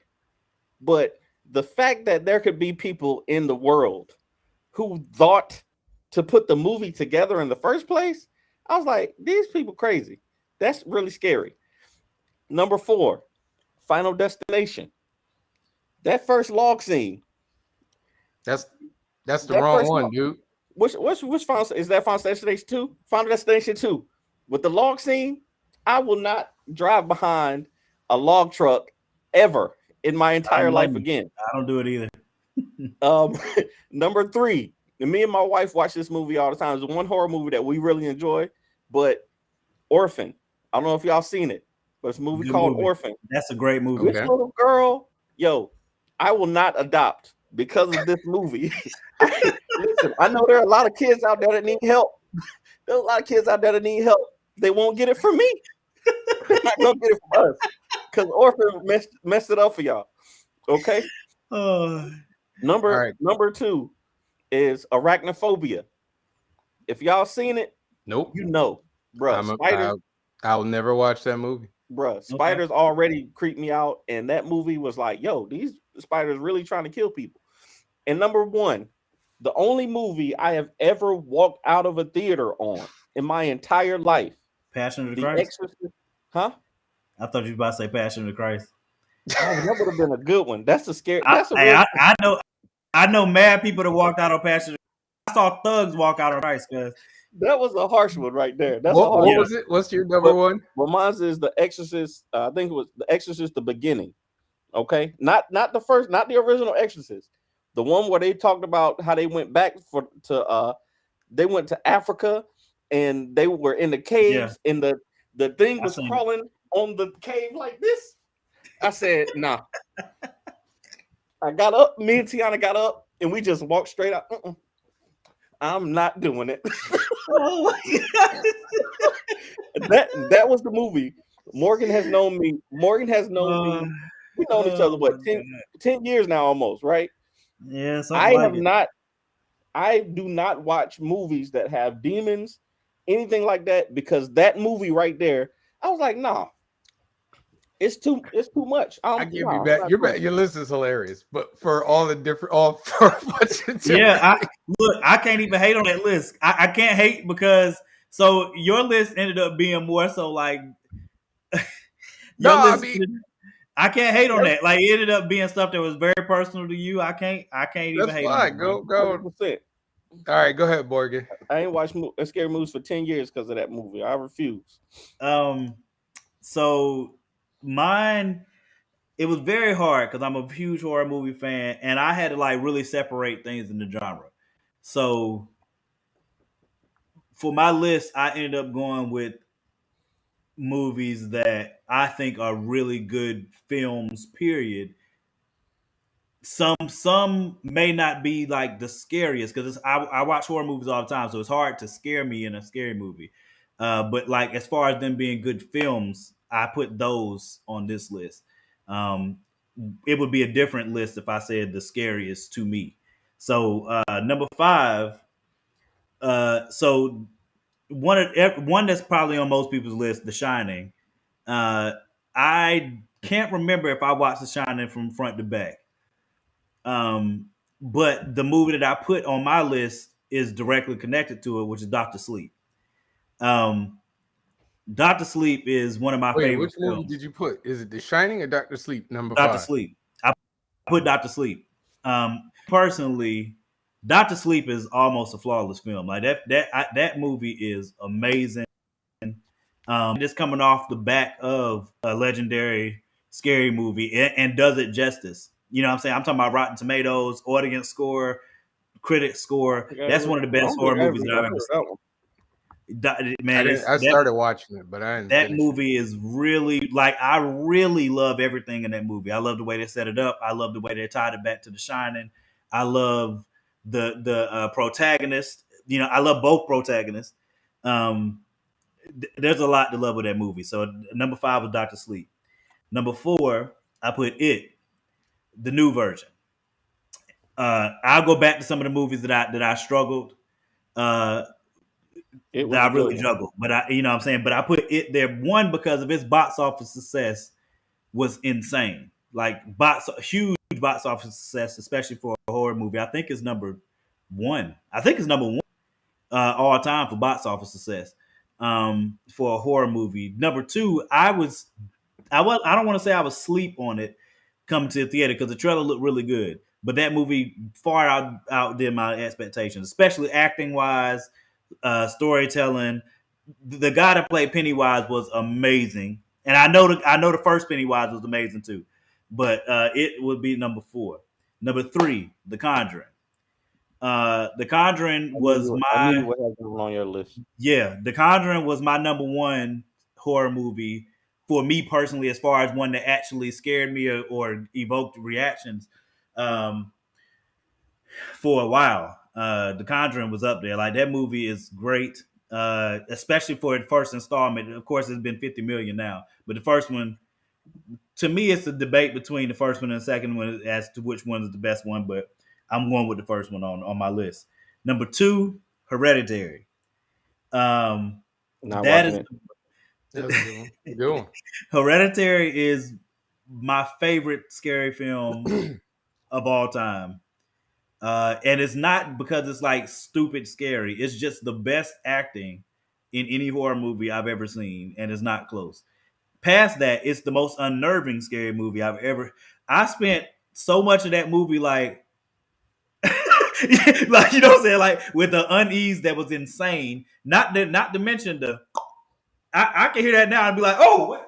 but the fact that there could be people in the world who thought to put the movie together in the first place, I was like, these people crazy. That's really scary. Number 4, Final Destination. That first log scene. That's the wrong one, dude. Which Final is that? Final Destination 2? Final Destination 2. With the log scene, I will not drive behind a log truck ever in my entire life again. I don't do it either. Number 3, and me and my wife watch this movie all the time. It's one horror movie that we really enjoy, but Orphan. I don't know if y'all seen it, but it's a movie called Orphan. That's a great movie. This little girl, I will not adopt because of this movie. Listen, I know there are a lot of kids out there that need help. There's a lot of kids out there that need help. They won't get it from me. They're not gonna get it from us because Orphan messed it up for y'all. Okay. Number 2 is Arachnophobia. If y'all seen it, nope. Bro. Spiders. I'll never watch that movie. Bro, spiders already creep me out, and that movie was like, yo, these spiders really trying to kill people. And number 1, the only movie I have ever walked out of a theater on in my entire life. Passion of the Christ? Exorcist. Huh? I thought you were about to say Passion of the Christ. Oh, that would have been a good one. That's a scary. I know. I know mad people that walked out on Passion. I saw thugs walk out on Christ, cuz. That was a harsh one right there. That's a What harsh Yeah. was it? What's your number one? Well, mine is The Exorcist. I think it was The Exorcist, the beginning. Okay, not the first, not the original Exorcist. The one where they talked about how they went back they went to Africa and they were in the caves and the thing was crawling on the cave like this. I said, nah. I got up, me and Tiana got up, and we just walked straight out. I'm not doing it. Oh my God. That was the movie. Morgan has known me. We've known each other, what, 10 years now almost, right? Yeah, I do not watch movies that have demons, anything like that, because that movie right there, I was like, nah. It's too much. I give you back. Your list is hilarious, but for all the different, I can't even hate on that list. I can't hate because so your list ended up being more so like I can't hate on that. Like it ended up being stuff that was very personal to you. I can't even hate on that. Go. 100%. All right, go ahead, Morgan. I ain't watched scary movies for 10 years because of that movie. I refuse. So mine, it was very hard because I'm a huge horror movie fan, and I had to like really separate things in the genre. So for my list, I ended up going with movies that I think are really good films, period. Some may not be like the scariest because I watch horror movies all the time, so it's hard to scare me in a scary movie. But like as far as them being good films, I put those on this list. It would be a different list if I said the scariest to me. So number 5. So one that's probably on most people's list, The Shining. I can't remember if I watched The Shining from front to back. But the movie that I put on my list is directly connected to it, which is Doctor Sleep. Doctor Sleep is one of my favorite which movie films. did you put? Is it The Shining or Doctor Sleep? Number Doctor 5. Sleep. I put Doctor Sleep. Personally, Doctor Sleep is almost a flawless film. Like that movie is amazing. Just coming off the back of a legendary scary movie and does it justice. You know what I'm saying? I'm talking about Rotten Tomatoes, audience score, critic score. That's one of the best horror movies that I've ever seen. Man, I started watching it, but I didn't. That movie is really like I really love everything in that movie. I love the way they set it up. I love the way they tied it back to The Shining. I love the protagonist. You know, I love both protagonists. There's a lot to love with that movie. So number 5 was Doctor Sleep. Number 4, I put It, the new version. I'll go back to some of the movies that I struggled. That I really juggled, but you know what I'm saying. But I put It there, one, because of its box office success was insane. Like huge box office success, especially for a horror movie. I think it's number 1. I think it's number 1 all time for box office success for a horror movie. Number 2, I don't want to say I was asleep on it coming to the theater because the trailer looked really good, but that movie far outdid my expectations, especially acting wise. Storytelling. The guy that played Pennywise was amazing, and I know the first Pennywise was amazing too, but it would be number 4. Number 3, The Conjuring. The Conjuring was I knew what had on your list. Yeah, The Conjuring was my number 1 horror movie for me personally, as far as one that actually scared me or evoked reactions. For a while, The Conjuring was up there. Like that movie is great, especially for the first installment. Of course, it's been 50 million now, but the first one, to me, it's a debate between the first one and the second one as to which one is the best one. But I'm going with the first one on my list. Number 2, Hereditary. Hereditary is my favorite scary film of all time. And it's not because it's like stupid scary. It's just the best acting in any horror movie I've ever seen, and it's not close. Past that, it's the most unnerving scary movie I've ever. I spent so much of that movie like Like, you know what I'm saying? Like with the unease that was insane. Not to mention I can hear that now and be like, oh, what?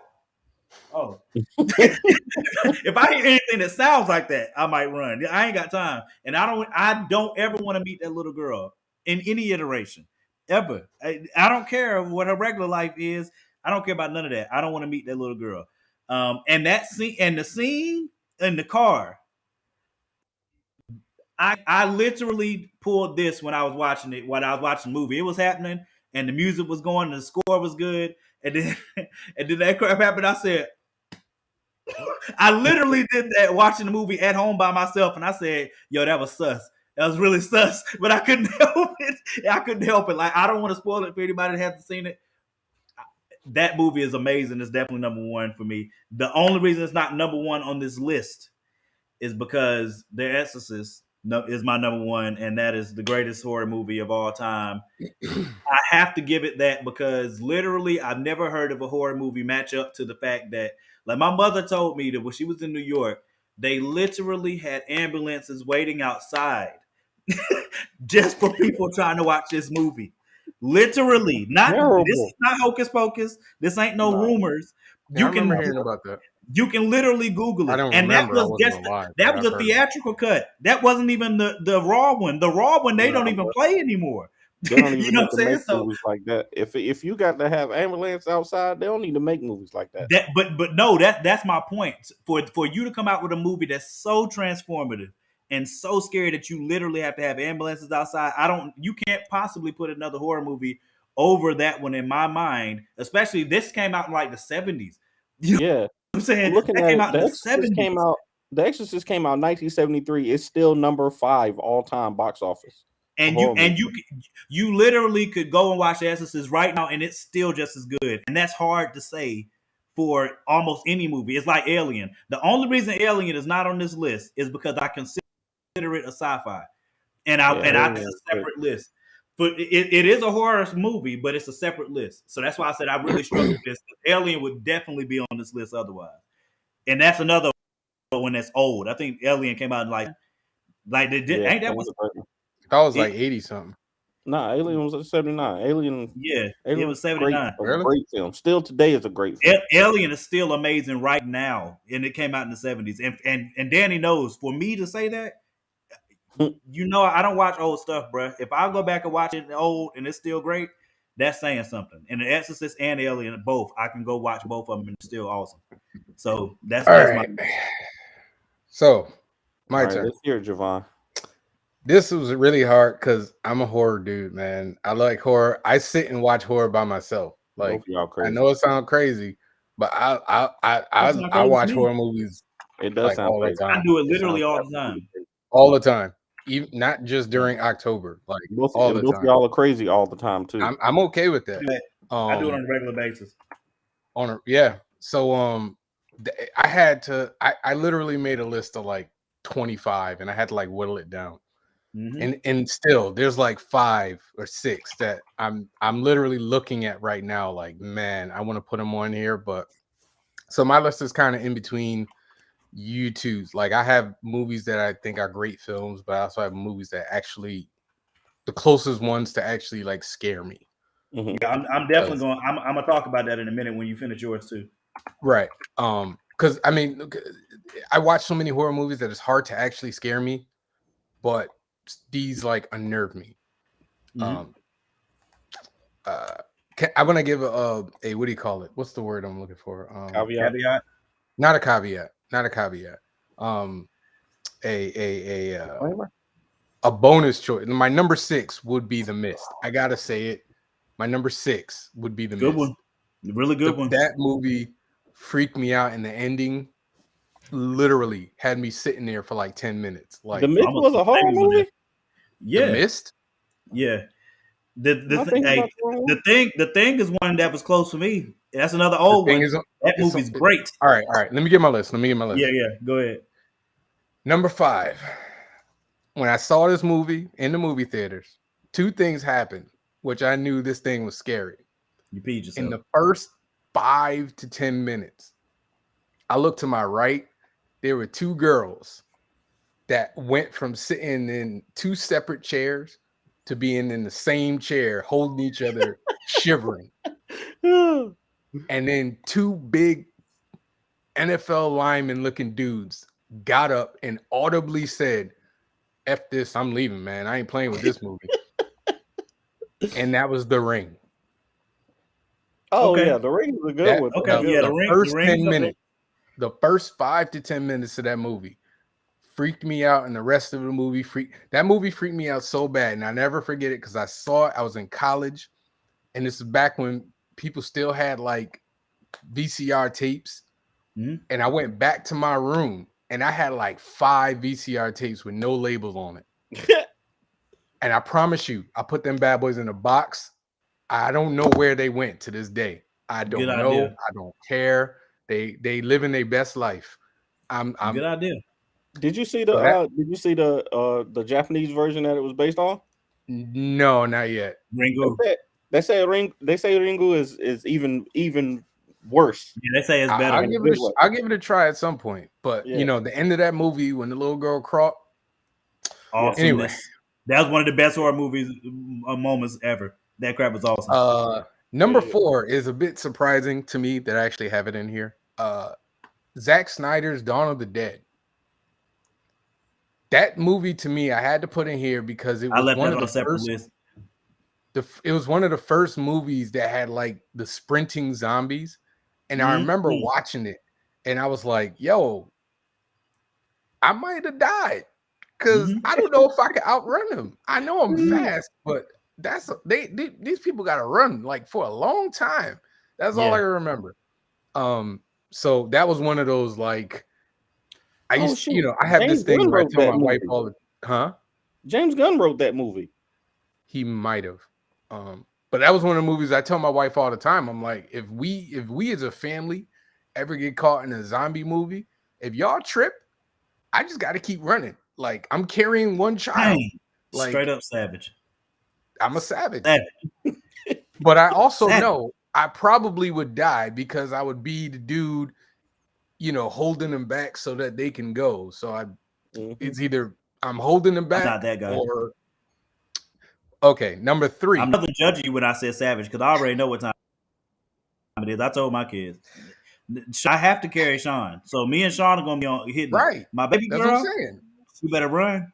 Oh. If I hear anything that sounds like that, I might run. I ain't got time. And I don't ever want to meet that little girl in any iteration. Ever. I don't care what her regular life is. I don't care about none of that. I don't want to meet that little girl. And that scene and the scene in the car. I literally pulled this when I was watching it, when I was watching the movie. It was happening and the music was going and the score was good. And then and then that crap happened. I said, I literally did that watching the movie at home by myself, and I said, "Yo, that was sus. That was really sus." But I couldn't help it. I couldn't help it. Like, I don't want to spoil it for anybody that hasn't seen it. That movie is amazing. It's definitely number one for me. The only reason it's not number one on this list is because The Exorcist is my number one, and that is the greatest horror movie of all time. I have to give it that because literally I've never heard of a horror movie match up to the fact that, like, my mother told me that when she was in New York, they literally had ambulances waiting outside just for people trying to watch this movie. Literally, this is not hocus pocus. This ain't no rumors. Yeah, I remember hearing about that. You can literally Google it. I don't and remember. That was a theatrical cut. That wasn't even the raw one. The raw one they don't even play anymore. They don't even need to make movies like that. If you got to have ambulance outside, they don't need to make movies like that. But no, that's my point. For you to come out with a movie that's so transformative and so scary that you literally have to have ambulances outside, you can't possibly put another horror movie over that one in my mind. Especially this came out in like the 70s. You know what I'm saying? Looking at it, The Exorcist came out in 1973. It's still number 5 all time box office. And you literally could go and watch The Exorcist right now, and it's still just as good. And that's hard to say for almost any movie. It's like Alien. The only reason Alien is not on this list is because I consider it a sci-fi, and it's a separate list. But it is a horror movie, but it's a separate list. So that's why I said I really struggle with this. Alien would definitely be on this list otherwise. And that's another one that's old. I think Alien came out in ain't that was. That was like 80 something. Nah, Alien was 79. Alien it was 79. Great film. Still today is a great film. Alien is still amazing right now, and it came out in the 70s. And Danny knows. For me to say that, I don't watch old stuff, bro. If I go back and watch it old and it's still great, that's saying something. And The Exorcist and Alien, both, I can go watch both of them and it's still awesome. So that's right. My turn. Let's hear it, Javon. This was really hard because I'm a horror dude, man. I like horror. I sit and watch horror by myself. Like, I know it sounds crazy, but I watch horror movies. It does sound crazy. I do it literally all the time. All the time. Even not just during October. Like all the time. Y'all are crazy all the time too. I'm okay with that. I do it on a regular basis. So I had to. I literally made a list of like 25, and I had to like whittle it down. Mm-hmm. And still, there's like 5 or 6 that I'm literally looking at right now. Like, man, I want to put them on here, but so my list is kind of in between you two. Like, I have movies that I think are great films, but I also have movies that actually the closest ones to actually like scare me. Mm-hmm. Yeah, I'm definitely going. I'm gonna talk about that in a minute when you finish yours too. Right. Because I mean, I watch so many horror movies that it's hard to actually scare me, but these like unnerve me. Mm-hmm. I want to give a what do you call it? What's the word I'm looking for? Caveat. Not a caveat. A bonus choice. My number 6 would be The Mist. I gotta say it. My number 6 would be The Mist. Good one. Really good one. That movie freaked me out, and the ending literally had me sitting there for like 10 minutes. Like, The Mist was a horror movie? Yeah. The Mist? Yeah. The thing is one that was close for me. That's another old one. That movie's great. All right. Let me get my list. Yeah. Go ahead. Number 5. When I saw this movie in the movie theaters, 2 things happened, which I knew this thing was scary. You peed yourself. In the first 5 to 10 minutes, I looked to my right. There were 2 girls that went from sitting in two separate chairs to being in the same chair, holding each other, shivering. And then two big NFL lineman looking dudes got up and audibly said, F this, I'm leaving, man. I ain't playing with this movie. And that was The Ring. Oh, Okay. yeah, The Ring is a good one. Okay, yeah, the The Ring- first The Ring is 10 okay. minutes, the first 5 to 10 minutes of that movie freaked me out, and the rest of the movie freaked me out so bad, and I never forget it because I saw it. I was in college, and this is back when people still had like VCR tapes, Mhm. and I went back to my room, and I had like 5 VCR tapes with no labels on it. And I promise you, I put them bad boys in a box. I don't know where they went to this day. I don't Good know. idea. I don't care. They living their best life. I'm Good idea. Did you see So that- the Japanese version that it was based on? no, not yet. Ringu. They say Ringu is even worse. Yeah, they say it's better. I'll give it a try at some point. But Yeah. you know, the end of that movie when the little girl crawled. Awesomeness. Anyway. That was one of the best horror movies moments ever. That crap was awesome. Number Yeah. 4 is a bit surprising to me that I actually have it in here. Zack Snyder's Dawn of the Dead. That movie to me, I had to put in here because it I was left one that of on a the separate first. list. It was one of the first movies that had like the sprinting zombies, and I remember Mhm. watching it, and I was like, "Yo, I might have died because Mhm. I don't know if I could outrun them. I know I'm Mhm. fast, but these people got to run like for a long time. That's all Yeah. I remember. So that was one of those like I Oh, used, shoot. you know, I have this James thing Gunn where I wrote tell that my wife movie. all the, huh? James Gunn wrote that movie. He might have. But that was one of the movies I tell my wife all the time. I'm like, if we as a family ever get caught in a zombie movie, if y'all trip, I just got to keep running. Like I'm carrying one child. Dang. Like Straight up savage. I'm a savage. Savage. But I also Savage. know I probably would die because I would be the dude, you know, holding them back so that they can go. So it's either I'm holding them I'm back not that guy. or okay, number 3. I'm not judging you when I said savage because I already know what time it is. I told my kids. I have to carry Sean. So me and Sean are gonna be on hitting. Right. My baby That's girl, what I'm saying. she better run.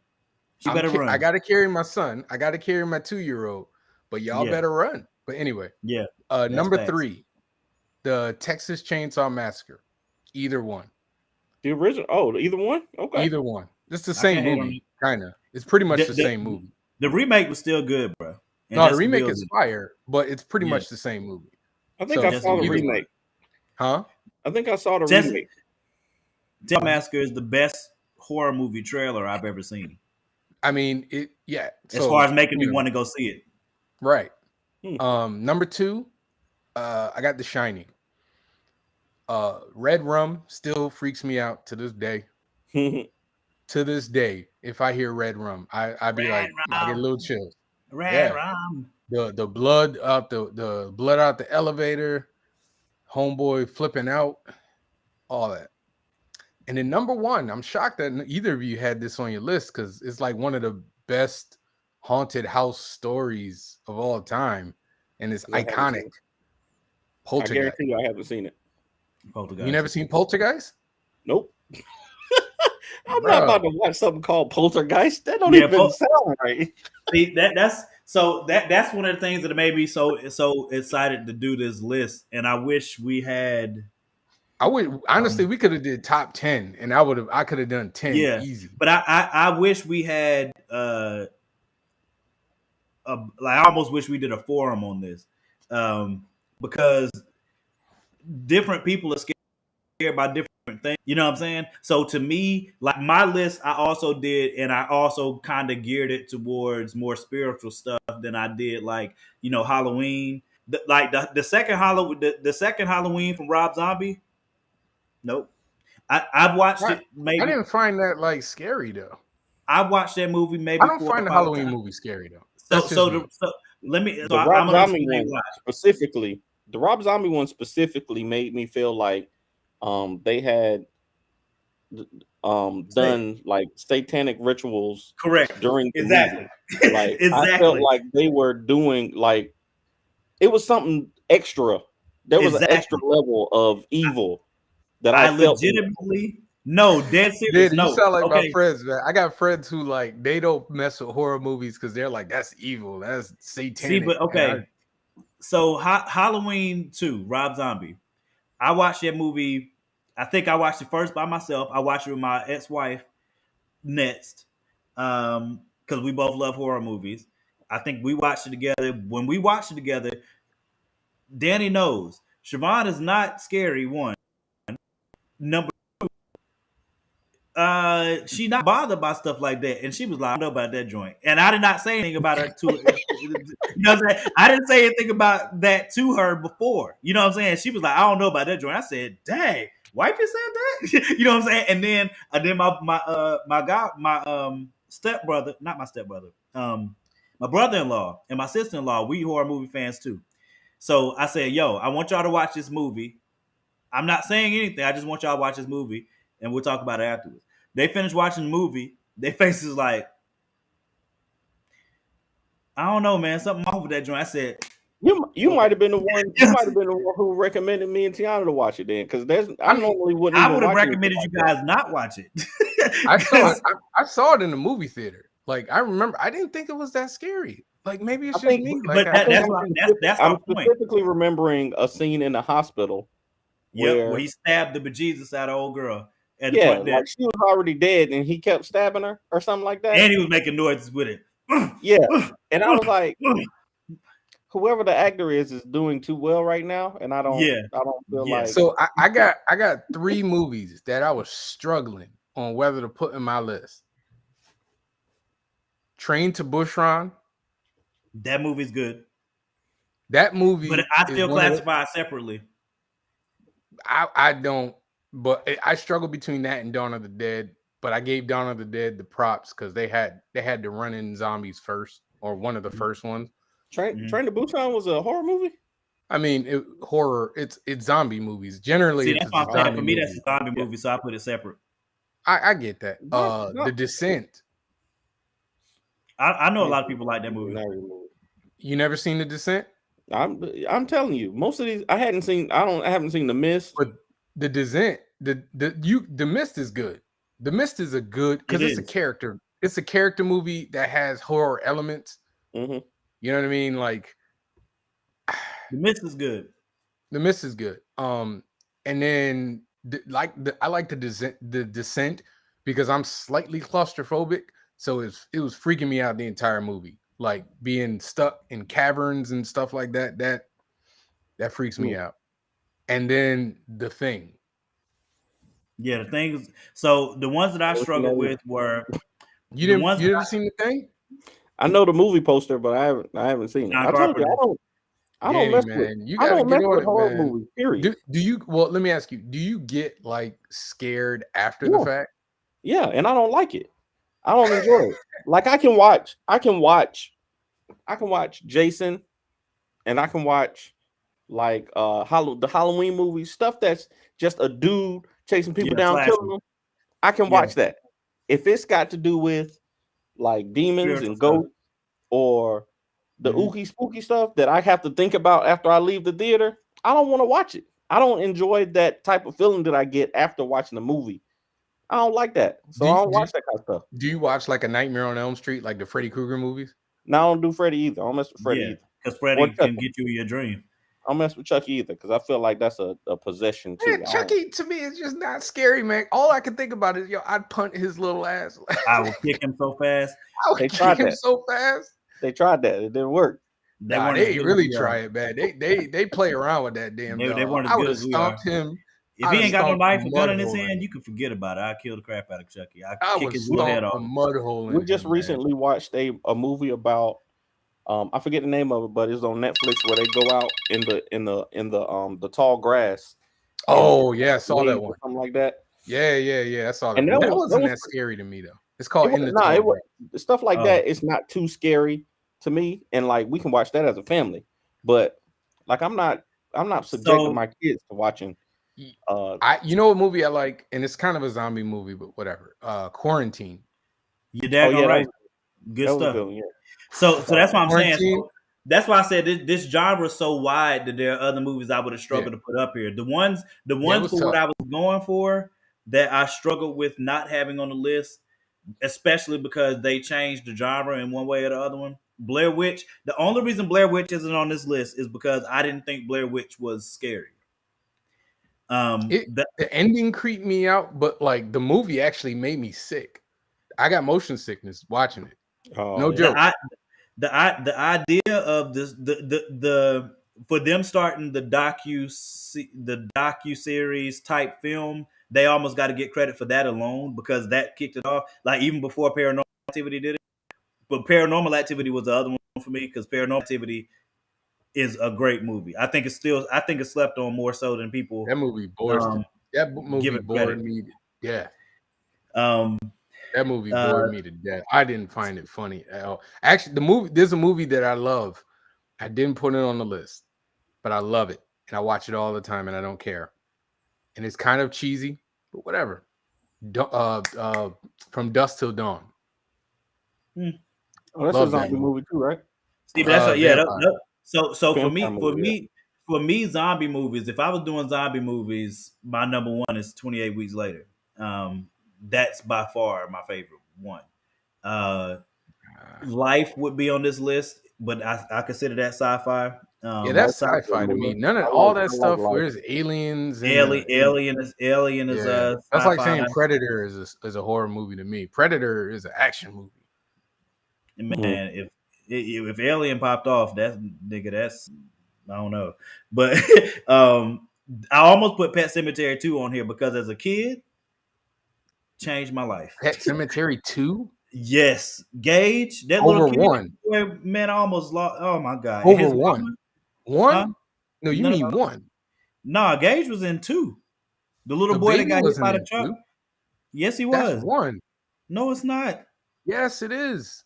She better run. I got to carry my son. I got to carry my 2-year-old. But y'all Yeah. better run. But anyway, Yeah. number facts. 3, the Texas Chainsaw Massacre. Either one. The original. Oh, either one. Okay. Either one. It's the I same can't hate on movie, you. kind of. It's pretty much the The- same movie. The remake was still good, bro. And No, the Jessica remake Biel is did- fire, but it's pretty Yeah. much the same movie. I think So, I saw the either remake. Huh? I think I saw the Jesse- remake. Chainsaw Massacre is the best horror movie trailer I've ever seen. I mean, yeah. As far as making me you know, want to go see it. right. Hmm. Number 2, I got The Shining. Red rum still freaks me out to this day. To this day, if I hear red rum, I'd be Red like, I get a rum. little chills. Red Yeah. Rum. The blood out the blood out the elevator, homeboy flipping out, all that. And then number 1, I'm shocked that either of you had this on your list because it's like one of the best haunted house stories of all time, and it's I haven't seen iconic. it. I Poltergeist. guarantee you, I haven't seen it. Poltergeist. You never seen Poltergeist? Nope. I'm not Bruh. about to watch something called Poltergeist. That don't Yeah, even sound right. See, that's one of the things that made me so excited to do this list. And I wish we had. I would honestly, we could have did top 10, and I could have done 10 Yeah. easy. But I wish we had I almost wish we did a forum on this, because different people are scared by different things. You know what I'm saying? So to me, like my list, I also did, and I also kind of geared it towards more spiritual stuff than I did, like, you know, Halloween. The second Halloween from Rob Zombie. Nope. I've watched it. Maybe I didn't find that like scary though. I watched that movie maybe. I don't 4 or find the 5 Halloween times. movie scary though. That's So just me. let me. The So Rob I'm gonna Zombie explain one why. specifically, the Rob Zombie one specifically made me feel like they had done like satanic rituals Correct. during the Exactly. movie. Like I felt Exactly. like they were doing like it was something extra. There was an extra Exactly. level of evil that I I felt. legitimately no, dead serious. Dude, you No. sound like my Okay. friends, man. I got friends who like they don't mess with horror movies because they're like, that's evil, that's See, satanic. but okay. So Halloween 2, Rob Zombie. I watched that movie. I think I watched it first by myself. I watched it with my ex-wife next. Because we both love horror movies. I think we watched it together. When we watched it together, Danny knows. Siobhan is not scary, one. Number she not bothered by stuff like that, and she was like, "I don't know about that joint," and I did not say anything about her to you know what I'm saying. I didn't say anything about that to her before. You know what I'm saying? She was like, "I don't know about that joint." I said, "Dang, wife, you said that?" You know what I'm saying? And then my stepbrother, not my stepbrother, my brother-in-law and my sister-in-law, we horror movie fans too. So I said, "Yo, I want y'all to watch this movie. I'm not saying anything. I just want y'all to watch this movie, and we'll talk about it afterwards." They finished watching the movie. Their faces like, I don't know, man. Something wrong with that joint. I said, You okay. might have been the one. You might have been the one who recommended me and Tiana to watch it then, because I normally wouldn't. I even would have watch recommended you guys not watch it. I saw it. I saw it in the movie theater. Like I remember, I didn't think it was that scary. Like maybe it's just me. Like But that's I'm our point. specifically remembering a scene in the hospital. Yep, where he stabbed the bejesus out of old girl at the Yeah, point that, like she was already dead, and he kept stabbing her or something like that. and he was making noises with it. Yeah, and I was like, whoever the actor is doing too well right now, and I don't feel like. So I got 3 movies that I was struggling on whether to put in my list. Train to Busan. That movie's good. That movie, but I still classify it separately. I don't, but I struggle between that and Dawn of the Dead. But I gave Dawn of the Dead the props because they had to run in zombies first, or one of the first ones. Train to Busan was a horror movie. I mean, horror. It's zombie movies generally. See, that's what I'm saying. For me, that's a zombie movie, so I put it separate. I get that. The Descent. I know a lot of people like that movie. You never seen The Descent? I'm telling you, most of these I haven't seen. I haven't seen The Mist. But The Descent, The Mist is good. The Mist is a good because it's a character. It's a character movie that has horror elements. Mm-hmm. You know what I mean? Like The Mist is good. The Mist is good. And then I like the Descent because I'm slightly claustrophobic, so it was freaking me out the entire movie. Like being stuck in caverns and stuff like that. That freaks me out. And then The Thing. Yeah, The Thing is, so the ones that I struggled with were you ever seen The Thing? I know the movie poster, but I haven't seen it. I told you I don't mess with. You gotta get on it, horror man. movies. Period. Do you? Well, let me ask you. Do you get like scared after the fact? Yeah, and I don't like it. I don't enjoy it. Like I can watch Jason, and I can watch like the Halloween movies, stuff that's just a dude chasing people down, killing them. I can watch that. If it's got to do with like demons and ghosts or the ooky spooky stuff that I have to think about after I leave the theater, I don't want to watch it. I don't enjoy that type of feeling that I get after watching the movie. I don't like that. So I don't watch that kind of stuff. Do you watch like a Nightmare on Elm Street, like the Freddy Krueger movies? No, I don't do Freddy either. I don't mess with Freddy either. Because Freddy can get you in your dream. I don't mess with Chucky either because I feel like that's a possession too. Man, Chucky to me is just not scary, man. All I can think about is I'd punt his little ass. I would kick him so fast. They tried that so fast. They tried that. It didn't work. They really try it, man. They play around with that damn dog. I would have stomped him. If he ain't got no knife or gun in his hand, you can forget about it. I kill the crap out of Chucky. I kick his little head off. A mud hole. We just recently watched a movie about I forget the name of it, but it's on Netflix where they go out in the tall grass. Oh yeah, I saw that one. Something like that. Yeah. I saw that. And that wasn't that scary to me though. It's called stuff like that. It's not too scary to me, and like we can watch that as a family. But like I'm not subjecting my kids to watching. You know what movie I like, and it's kind of a zombie movie, but whatever. Quarantine. You're daggone right. Good stuff. Good one, yeah. So that's what I'm saying. Quarantine. So that's why I said this genre is so wide that there are other movies I would have struggled to put up here. The ones was for tough. what I was going for that I struggled with not having on the list, especially because they changed the genre in one way or the other one. Blair Witch. The only reason Blair Witch isn't on this list is because I didn't think Blair Witch was scary. The ending creeped me out, but like the movie actually made me sick. I got motion sickness watching it. No joke. The idea of this the for them starting the docu series type film, they almost got to get credit for that alone because that kicked it off. Like even before Paranormal Activity did it, but Paranormal Activity was the other one for me because Paranormal Activity is a great movie. I think it's slept on more so than people. That movie bored. That movie bored me. Yeah. That movie bored me to death. I didn't find it funny at all. Actually, there's a movie that I love. I didn't put it on the list, but I love it. And I watch it all the time and I don't care. And it's kind of cheesy, but whatever. From Dusk Till Dawn. Oh, that's a zombie movie too, right? See, that's so for me, zombie movies, if I was doing zombie movies, my number one is 28 Weeks Later. That's by far my favorite one. Life would be on this list, but I consider that sci-fi. Yeah, that's sci-fi to me. None of all that stuff where there's aliens. Alien is that's like saying Predator is a horror movie to me. Predator is an action movie. Man, if Alien popped off, that's I don't know. But I almost put Pet Sematary 2 on here because as a kid, changed my life. Pet Sematary 2? Yes. Gage, that over little kid, one. Boy, man, I almost lost. Oh my God. Over one. One? Huh? No, you mean one. Nah, Gage was in 2. The little boy that got hit by the truck. 2? Yes, he was. That's 1. No, it's not. Yes, it is.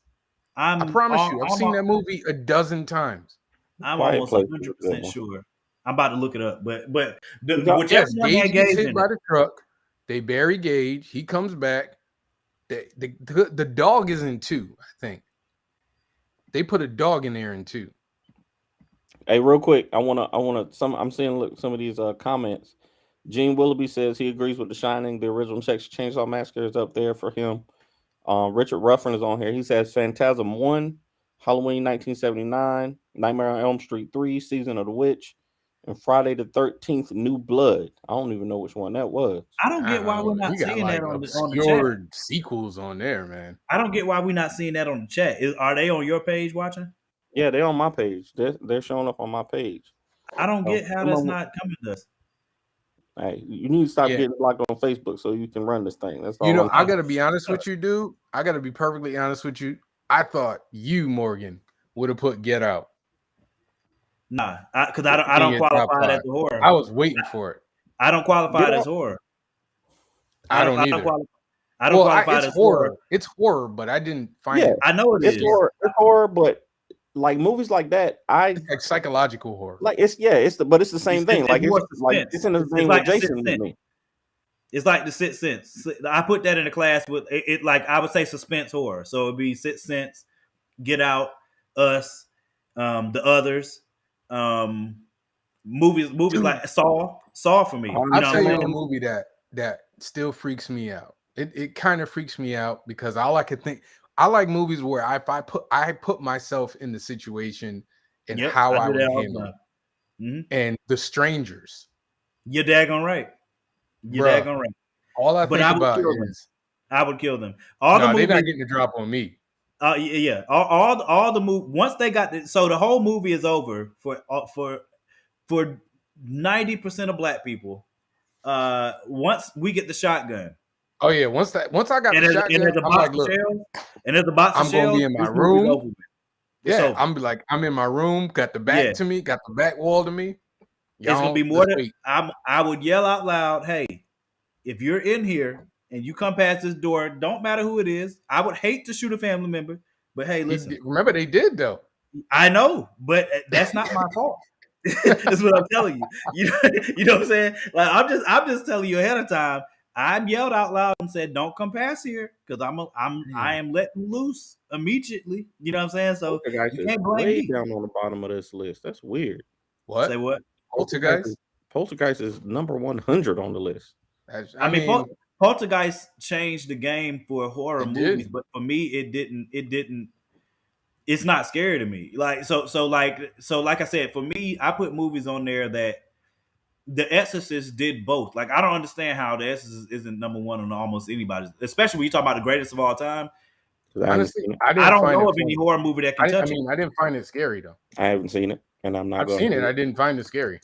I promise you, I've seen that movie a dozen times. I'm almost 100% sure. I'm about to look it up, but whichever one Gage gets hit by the truck, they bury Gage. He comes back. The dog is in 2, I think. They put a dog in there in 2. Hey, real quick, I'm seeing some of these comments. Gene Willoughby says he agrees with The Shining. The original Texas Chainsaw Massacre is up there for him. Richard Ruffin is on here. He says Phantasm 1, Halloween 1979, Nightmare on Elm Street 3, Season of the Witch, and Friday the 13th, New Blood. I don't even know which one that was. I don't get why we're not seeing that on the chat. Sequels on there, man. I don't get why we're not seeing that on the chat. Are they on your page watching? Yeah, they're on my page. They're showing up on my page. I don't get how that's not coming to us. Hey, you need to stop getting blocked on Facebook so you can run this thing. That's all. You know, I gotta be honest with you, dude. I gotta be perfectly honest with you. I thought you, Morgan, would have put Get Out. Nah, because I don't qualify it as horror. I was waiting for it. I don't qualify it as horror. I don't either. I don't qualify it as horror. It's horror, but I didn't find it. I know it's horror. It's horror, but like movies like that, it's like psychological horror. Like it's the same thing. Like it's in the same with Jason to me. It's like The Sixth Sense. I put that in a class with it. Like I would say suspense horror. So it'd be Sixth Sense, Get Out, Us, The Others, movies like Saw for me. I'll tell you a movie that still freaks me out. It kind of freaks me out because all I could think. I like movies where I put myself in the situation and how I would handle it. Mm-hmm. And The Strangers. You're daggone right. Daggone right. All I think about is I would kill them. They're not getting the drop on me. Yeah. All the movie once they got so the whole movie is over for 90% of black people. Once we get the shotgun. Oh yeah, once I got the shotgun, I'm like, look, and there's a box of shells. I'm gonna be in my room. Yeah, I'm in my room, got the back to me, got the back wall to me. It's gonna be more than I would yell out loud, hey, if you're in here and you come past this door, don't matter who it is. I would hate to shoot a family member, but hey, listen. Remember they did though. I know, but that's not my fault. That's what I'm telling you. You know what I'm saying? Like I'm just telling you ahead of time. I yelled out loud and said, "Don't come past here," because I am letting loose immediately. You know what I'm saying? So Poltergeist you is can't blame way me. down on the bottom of this list. That's weird. What? Say what? Poltergeist? Poltergeist is number 100 on the list. I mean, Poltergeist changed the game for horror movies, but for me, it didn't. It's not scary to me. Like I said, for me, I put movies on there that The Exorcist did both. Like I don't understand how The Exorcist isn't number one on almost anybody's, especially when you talk about the greatest of all time. Honestly, I don't know of any horror movie that can touch it. I didn't find it scary though. I haven't seen it, and I'm not. I've seen it. I didn't find it scary.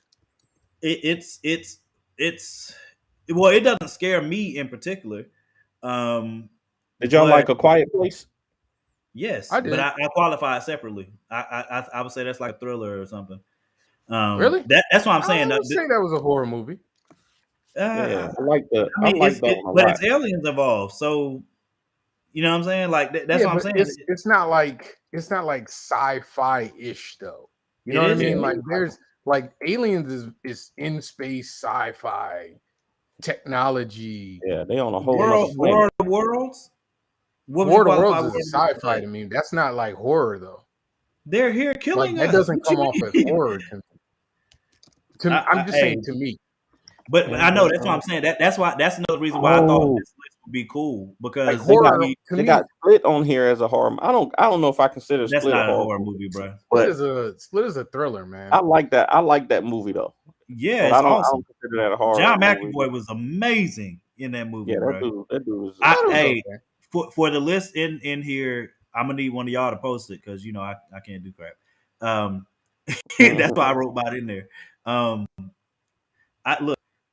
It's well, it doesn't scare me in particular. Did y'all like A Quiet Place? Yes, I did. but I qualify it separately. I would say that's like a thriller or something. Really? That's what I'm saying. I would say that was a horror movie. Yeah, I like that. I mean, I like that one a but lot. it's aliens involved, so you know what I'm saying. Like that's what I'm saying. It's not like sci-fi ish though. You know what I mean? Like there's like aliens is in space sci-fi technology. Yeah, they on a whole War of Worlds. War of Worlds is sci-fi to me. That's not like horror though. They're here killing us. That doesn't come off as horror. I'm just saying to me. But I know that's what I'm saying. That's another reason why I thought this list would be cool because like horror, they got Split on here as a horror. I don't know if I consider that's Split not a horror movie, bro. Split is a thriller, man. I like that. I like that movie though. Yeah, it's awesome. I don't consider that a horror. John McAvoy was amazing in that movie. Yeah, bro. that dude was. Hey, for the list in here, I'm gonna need one of y'all to post it because I can't do crap. That's why I wrote about it in there.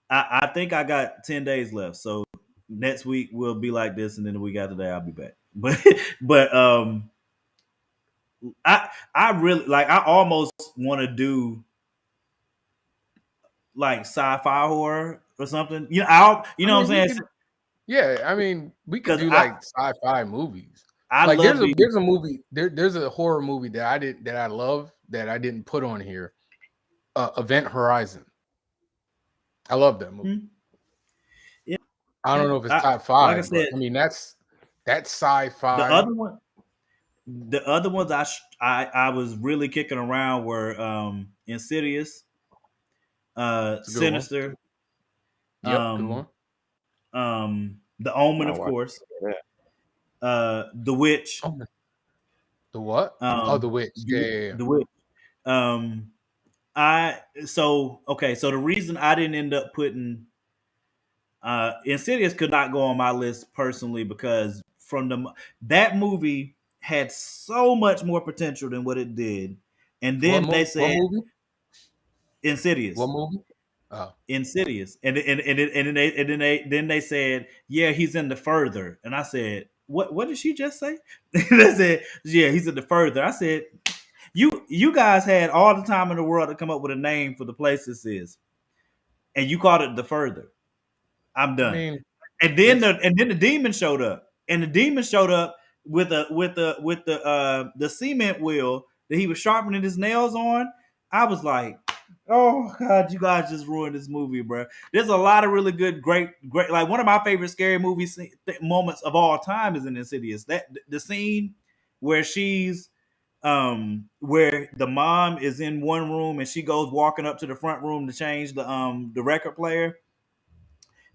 I think I got 10 days left, so next week will be like this, and then the week after that I'll be back. But I really like. I almost want to do like sci-fi horror or something. What I'm saying? Yeah, I mean, we could do like sci-fi movies. There's a movie. There's a horror movie that I love that I didn't put on here. Event Horizon. I love that movie. Mm-hmm. Yeah, I don't know if it's top five. Like I said, I mean that's sci-fi. The other ones I was really kicking around were Insidious, Sinister, good one. The Omen, of course, The Witch. The what? The Witch. Yeah. The Witch. So the reason I didn't end up putting Insidious could not go on my list personally because that movie had so much more potential than what it did, and then they said Insidious. What movie? Insidious, and then they said, yeah, he's in the Further, and I said, what did she just say? They said, yeah, he's in the Further. I said, you guys had all the time in the world to come up with a name for the place this is, and you called it the Further. I'm done. And then the demon showed up, and the demon showed up with the cement wheel that he was sharpening his nails on. I was like, oh God, you guys just ruined this movie, bro. There's a lot of really good, great. Like one of my favorite scary movies moments of all time is in Insidious. That the scene where she's where the mom is in one room and she goes walking up to the front room to change the record player.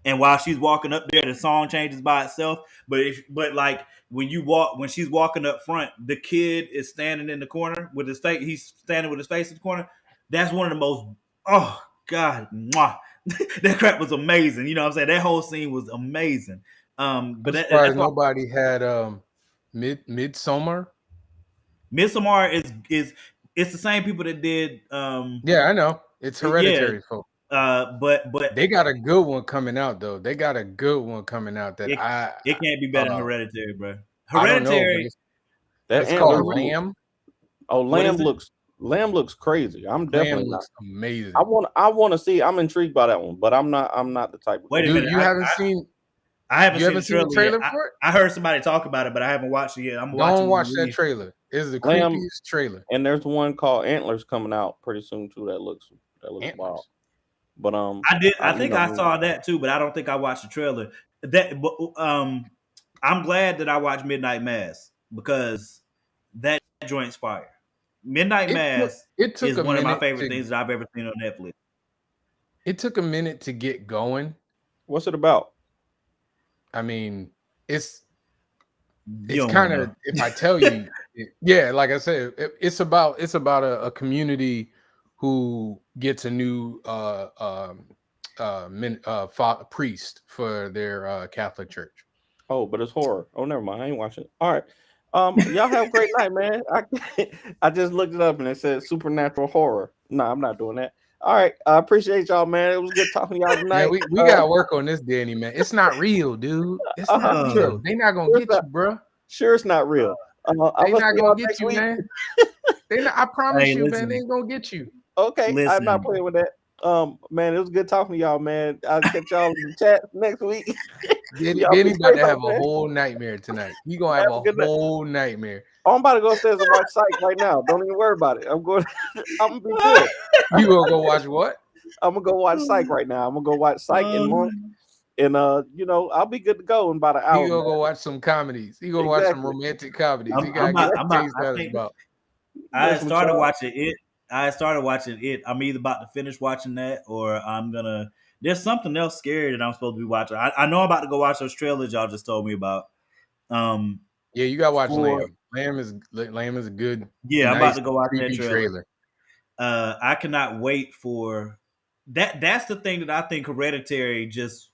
And while she's walking up there, the song changes by itself. But like when she's walking up front, the kid is standing in the corner with his face. He's standing with his face in the corner. That's one of the most. Oh God, mwah. That crap was amazing. You know what I'm saying? That whole scene was amazing. But that's nobody had Midsommar. Midsommar is it's the same people that did. Yeah, I know. It's Hereditary, folks. But they got a good one coming out though. They got a good one coming out that it can't be better than Hereditary, bro. Hereditary. That's called Lamb. Oh, Lamb looks crazy. I'm definitely looks amazing. I want to see. I'm intrigued by that one, but I'm not the type. Wait a minute, you haven't seen. I haven't You seen haven't the seen the trailer yet. trailer for it? I heard somebody talk about it, but I haven't watched it yet. I'm watching Don't it watch when that we- trailer. It's the Lamb- creepiest trailer. And there's one called Antlers coming out pretty soon too. That looks wild. Antlers. But I think I saw that too, but I don't think I watched the trailer. I'm glad that I watched Midnight Mass because that joint's fire. Midnight Mass It took is a one of my minute favorite to- things that I've ever seen on Netflix. It took a minute to get going. what's it about? I mean, it's You don't kind wanna of know. if I tell you, yeah, like I said, it's about a community who gets a new priest for their Catholic church. Oh, but it's horror. Oh, never mind. I ain't watching it. All right. Y'all have a great night, man. I just looked it up and it said supernatural horror. No, I'm not doing that. All right. I appreciate y'all, man. It was good talking to y'all tonight. Yeah, we gotta work on this, Danny, man. It's not real, dude. It's not real. They not gonna get you, bro. Sure, it's not real. They not gonna get you, week. man. I promise Hey, you, listen. man. They ain't gonna get you. Okay, I'm not Listen. playing with that. Man, it was good talking to y'all, man. I'll catch y'all in the chat next week. Danny Y'all be about to safe have out a there. whole nightmare tonight. You gonna have Have a good a night. whole nightmare. I'm about to go upstairs and watch Psych right now. Don't even worry about it. I'm going. I'm gonna be good. You gonna go watch what? I'm gonna go watch Psych right now. I'm gonna go watch Psych and Monk, and I'll be good to go in about an hour. You gonna go watch some comedies. You gonna watch some romantic comedies. You gotta get the taste that it's about. I started watching it. I'm either about to finish watching that or I'm gonna. There's something else scary that I'm supposed to be watching. I know I'm about to go watch those trailers y'all just told me about. Yeah, you gotta watch for- Lamb. Lamb is a good. Yeah, I'm nice, about to go watch that creepy trailer. I cannot wait for that. That's the thing that I think Hereditary just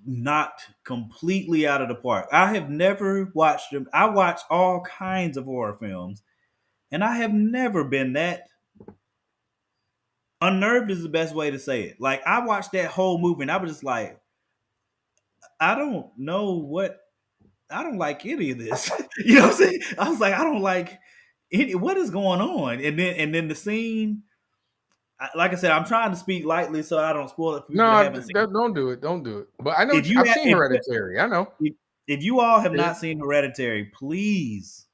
knocked completely out of the park. I have never watched them. I watch all kinds of horror films, and I have never been that unnerved is the best way to say it. Like I watched that whole movie and I was just like, I don't know what I don't like any of this. You know what I'm saying? I was like, I don't like any what is going on. And then the scene, like I said, I'm trying to speak lightly so I don't spoil it for people that haven't seen it. Don't do it. Don't do it. But I know If you I've have- seen if- Hereditary. I know. If you all have not seen Hereditary, please.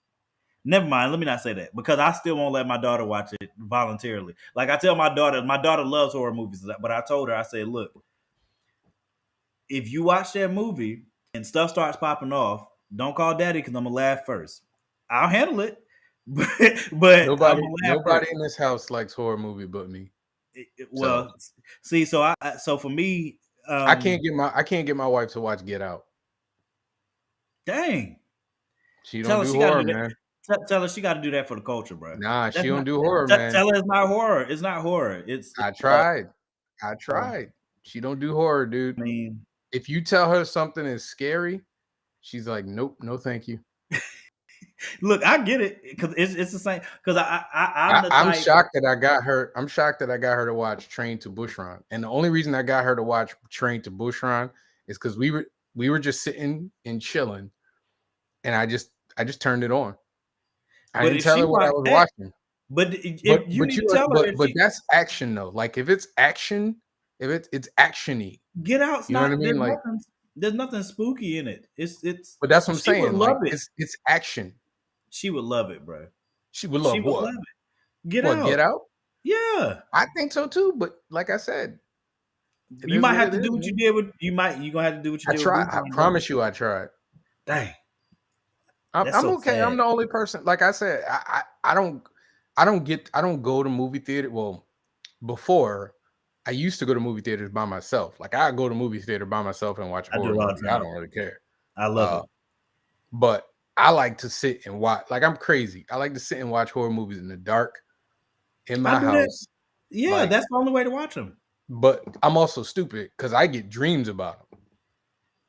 Never mind. Let me not say that because I still won't let my daughter watch it voluntarily. Like I tell my daughter loves horror movies, but I told her, I said, look, if you watch that movie and stuff starts popping off, don't call daddy because I'm gonna laugh first. I'll handle it, but Nobody in this house likes horror movie but me. Well, see, so for me, I can't get my wife to watch Get Out. Dang, She Tell don't her do she gotta horror, do that. man. Tell her she got to do that for the culture, bro. Nah, That's she don't not- do horror, Tell man. her it's not horror. It's not horror. It's I tried. She don't do horror, dude. I mean, If you tell her something is scary, she's like, nope, no, thank you. look, I get it because it's the same. Because I'm the I'm type. shocked that I got her. I'm shocked that I got her to watch Train to Busan. And the only reason I got her to watch Train to Busan is because we were just sitting and chilling, and I just turned it on. I But didn't if tell she her what I was watched that- watching. But if you need to tell her, if but she- that's action though. Like if it's action, it's actiony. Get Out's You know not. what I mean? Like, there's nothing spooky in it. It's. but that's what I'm she would saying. love Like, it. it's action. She would love it, bro. She would love She would what? love it. Get What? Out. Get Out? Yeah. I think so too. But like I said, it You is might what have it to is, do what man. you did with. You gonna have to do what you I did. tried. With I promise you, I tried. Dang. I'm That's so okay. sad. I'm the only person. Like I said, I don't go to movie theater. Well, before I used to go to movie theaters by myself. Like I go to movie theater by myself and watch I do horror all the movie. I time. don't really care. I love it. But I like to sit and watch. Like I'm crazy. I like to sit and watch horror movies in the dark in my I do that. house. Yeah, like- that's the only way to watch them. But I'm also stupid because I get dreams about them.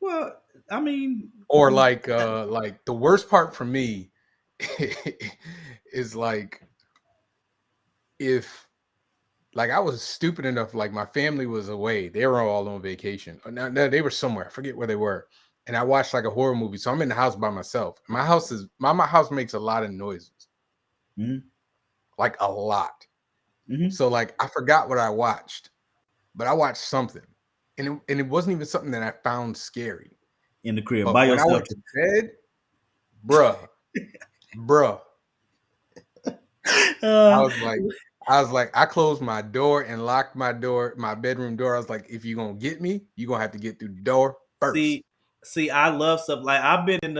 Well, I mean, Or like the worst part for me is like if like I was stupid enough, like my family was away, they were all on vacation. No, they were somewhere, I forget where they were, and I watched like a horror movie. So I'm in the house by myself. My house makes a lot of noises, like a lot. So like I forgot what I watched, but I watched something, and it wasn't even something that I found scary. in the crib But by when I yourself. went to bed, bruh, I was like, I closed my door and locked my bedroom door. I was like, if you're gonna get me, you're gonna have to get through the door first. See, I love stuff like I've been in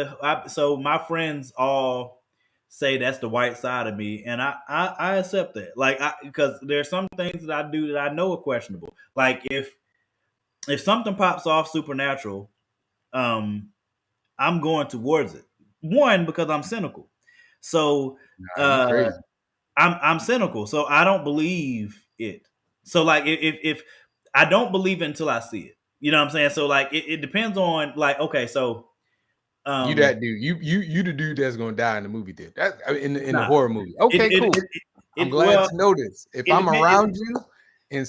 so my friends all say that's the white side of me, and I accept that. Like, because there's some things that I do that I know are questionable. Like if something pops off supernatural, I'm going towards it. One, because I'm cynical. So Nah, you crazy. I'm cynical, so I don't believe it. So like if I don't believe it until I see it. You know what I'm saying? So like it depends on like, okay, so You that dude. You the dude that's gonna die in the movie theater. That in the nah, horror movie. Okay, cool. I'm glad to know this. If I'm around you and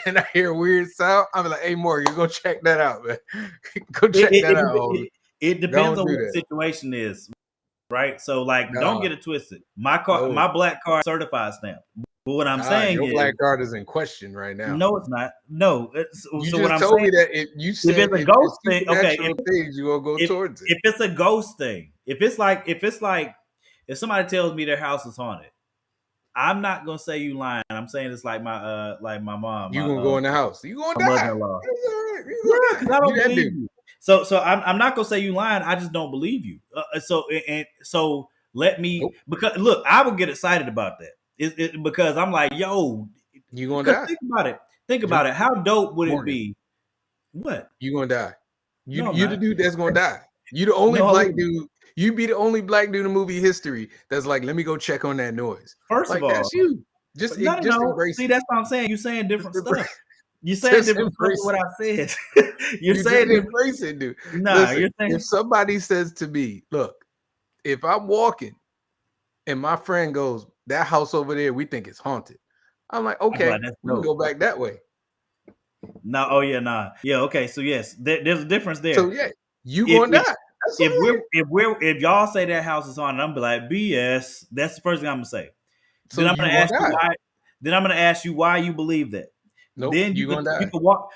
and I hear a weird sound, I'm like, hey Morgan, go check that out, man. Go check that out. It depends on what the situation is, right? So like, don't get it twisted. My black card certified stamp. But what I'm saying your is, black card is in question right now. No, it's not. No. You so just what I'm told saying, me that if you said if it's a ghost thing, okay. Things, you will go towards it. If it's a ghost thing, if somebody tells me their house is haunted, I'm not gonna say you lying. I'm saying it's like my mom. You gonna go in the house? You gonna die? Mother-in-law. Yeah, because I don't believe you. So I'm not gonna say you lying. I just don't believe you. So let me because look, I will get excited about that. Because I'm like, yo, you gonna die? Think about it. How dope would it be? What? You gonna die? You the dude that's gonna die. You the only black dude. You be the only black dude in movie history that's like, let me go check on that noise. First of all, that's you. Just embrace. See, that's what I'm saying. You're saying different stuff. You saying different stuff than what I said. You're saying embrace it, dude. Nah, listen, you're saying if somebody says to me, look, if I'm walking and my friend goes, that house over there, we think it's haunted. I'm like, okay, we'll go back that way. No, yeah, okay. So yes, there's a difference there. So yeah, you gonna die. If y'all say that house is haunted, I'm be like BS. That's the first thing I'm gonna say. So then I'm gonna ask you why. Then I'm gonna ask you why you believe that. Nope, then you can walk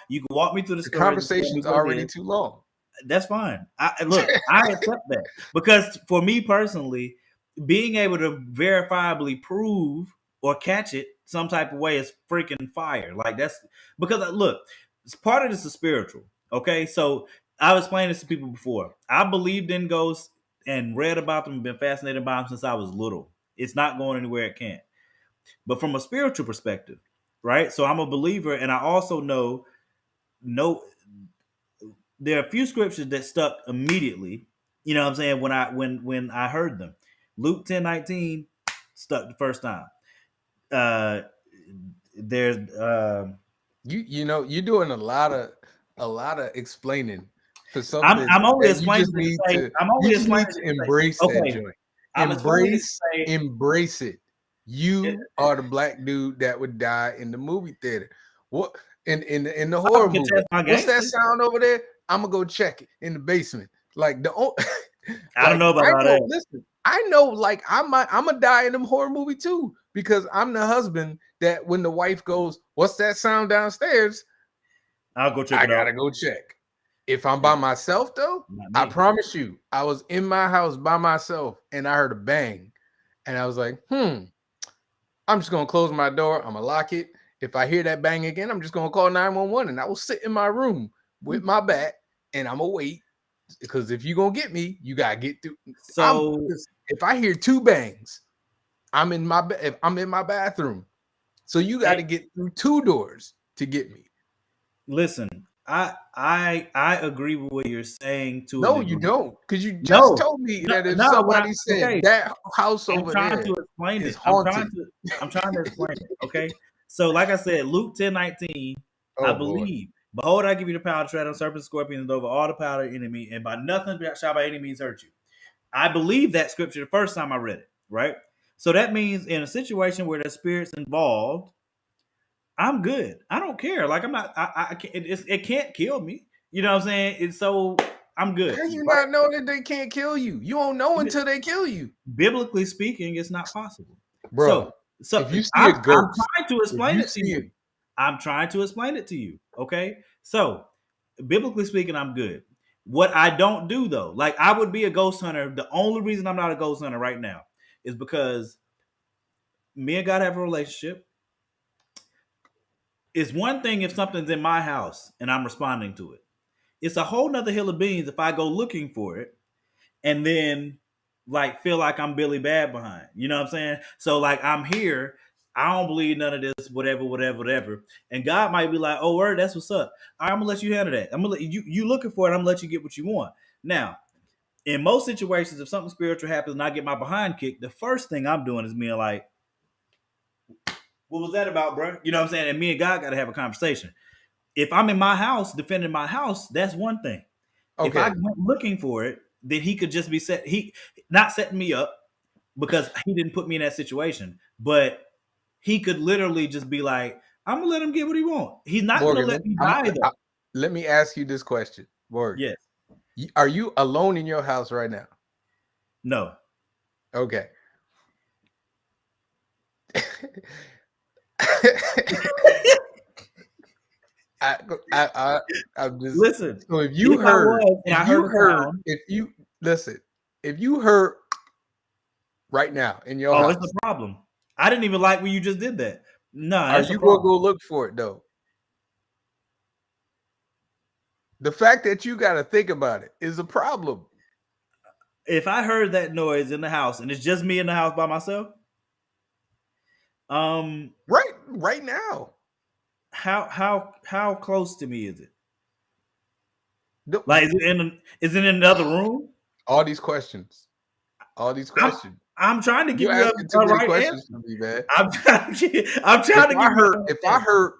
me through the story. Conversation's already too long. That's fine. I accept that because for me personally, being able to verifiably prove or catch it some type of way is freaking fire. Like that's because look, part of this is spiritual. Okay, so I've explained this to people before. I believed in ghosts and read about them and been fascinated by them since I was little. It's not going anywhere it can't. But from a spiritual perspective, right? So I'm a believer, and I also know there are a few scriptures that stuck immediately. You know what I'm saying? When I heard them. Luke 10:19 stuck the first time. There's you're doing a lot of explaining for something. I'm only explaining I'm only explaining to embrace that joint. Embrace it. You are the black dude that would die in the movie theater. What in the horror movie? What's that sound over there? I'm gonna go check it in the basement. Like I don't know about all that. Listen, I know, like I'm gonna die in them horror movie too because I'm the husband that when the wife goes, "What's that sound downstairs?" I'll go check. I gotta go check. If I'm by myself though, I promise you, I was in my house by myself and I heard a bang, and I was like, I'm just gonna close my door. I'm gonna lock it. If I hear that bang again, I'm just gonna call 911 and I will sit in my room with my bat and I'm gonna wait because if you're gonna get me, you gotta get through. So if I hear two bangs, I'm in my bathroom. So you got to get through two doors to get me. Listen, I agree with what you're saying. No, you don't, because you just told me that if somebody said that house over there is haunted. I'm trying to explain it. Okay, so like I said, Luke 10:19, I believe. Lord. Behold, I give you the power to tread on serpents, scorpions, and over all the power of the enemy, and by nothing shall by any means hurt you. I believe that scripture the first time I read it, right? So that means in a situation where the spirit's involved, I'm good. I don't care. Like I'm not. It can't kill me. You know what I'm saying? It's so I'm good. How you not know that they can't kill you? You don't know until they kill you. Biblically speaking, it's not possible, bro. So if you see a ghost, I'm trying to explain it to you. I'm trying to explain it to you. Okay. So biblically speaking, I'm good. What I don't do though, like I would be a ghost hunter. The only reason I'm not a ghost hunter right now is because me and God have a relationship. It's one thing if something's in my house and I'm responding to it. It's a whole nother hill of beans if I go looking for it and then like feel like I'm Billy Bad behind. You know what I'm saying? So like I'm here, I don't believe none of this, whatever. And God might be like, "Oh, word, that's what's up. All right, I'm gonna let you handle that. I'm gonna let you looking for it. I'm gonna let you get what you want." Now, in most situations, if something spiritual happens and I get my behind kicked, the first thing I'm doing is being like, "What was that about, bro?" You know what I'm saying? And me and God got to have a conversation. If I'm in my house defending my house, that's one thing. If I Okay, went looking for it, then he could just be not setting me up because he didn't put me in that situation, but he could literally just be like, "I'm gonna let him get what he want. He's not gonna Morgan, let me die though." let me ask you this question, Morgan. Yes. Are you alone in your house right now? No. Okay. I'm just Listen. so if you If I heard, was and I heard a sound, if you listen, if you heard right now in your house, it's a problem. I didn't even like when you just did that. No, are that's a you gonna problem. go look for it though? The fact that you got to think about it is a problem. If I heard that noise in the house and it's just me in the house by myself, Right now. how close to me is it? No, Like, is it in another room? all these questions. I'm trying to give You're you asking too a many right questions answer. for me, man. I'm trying to give you. If I heard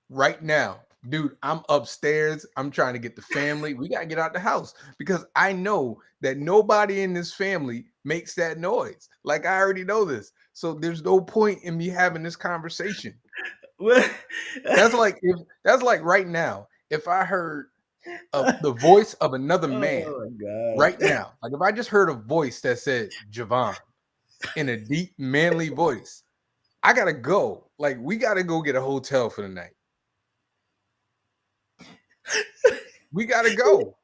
right now, dude, I'm upstairs. I'm trying to get the family. We gotta get out the house because I know that nobody in this family makes that noise. Like I already know this, so there's no point in me having this conversation. That's like right now. If I heard the voice of another man Oh my God. right now, like if I just heard a voice that said Javon in a deep, manly voice, I gotta go. Like we gotta go get a hotel for the night. We gotta go.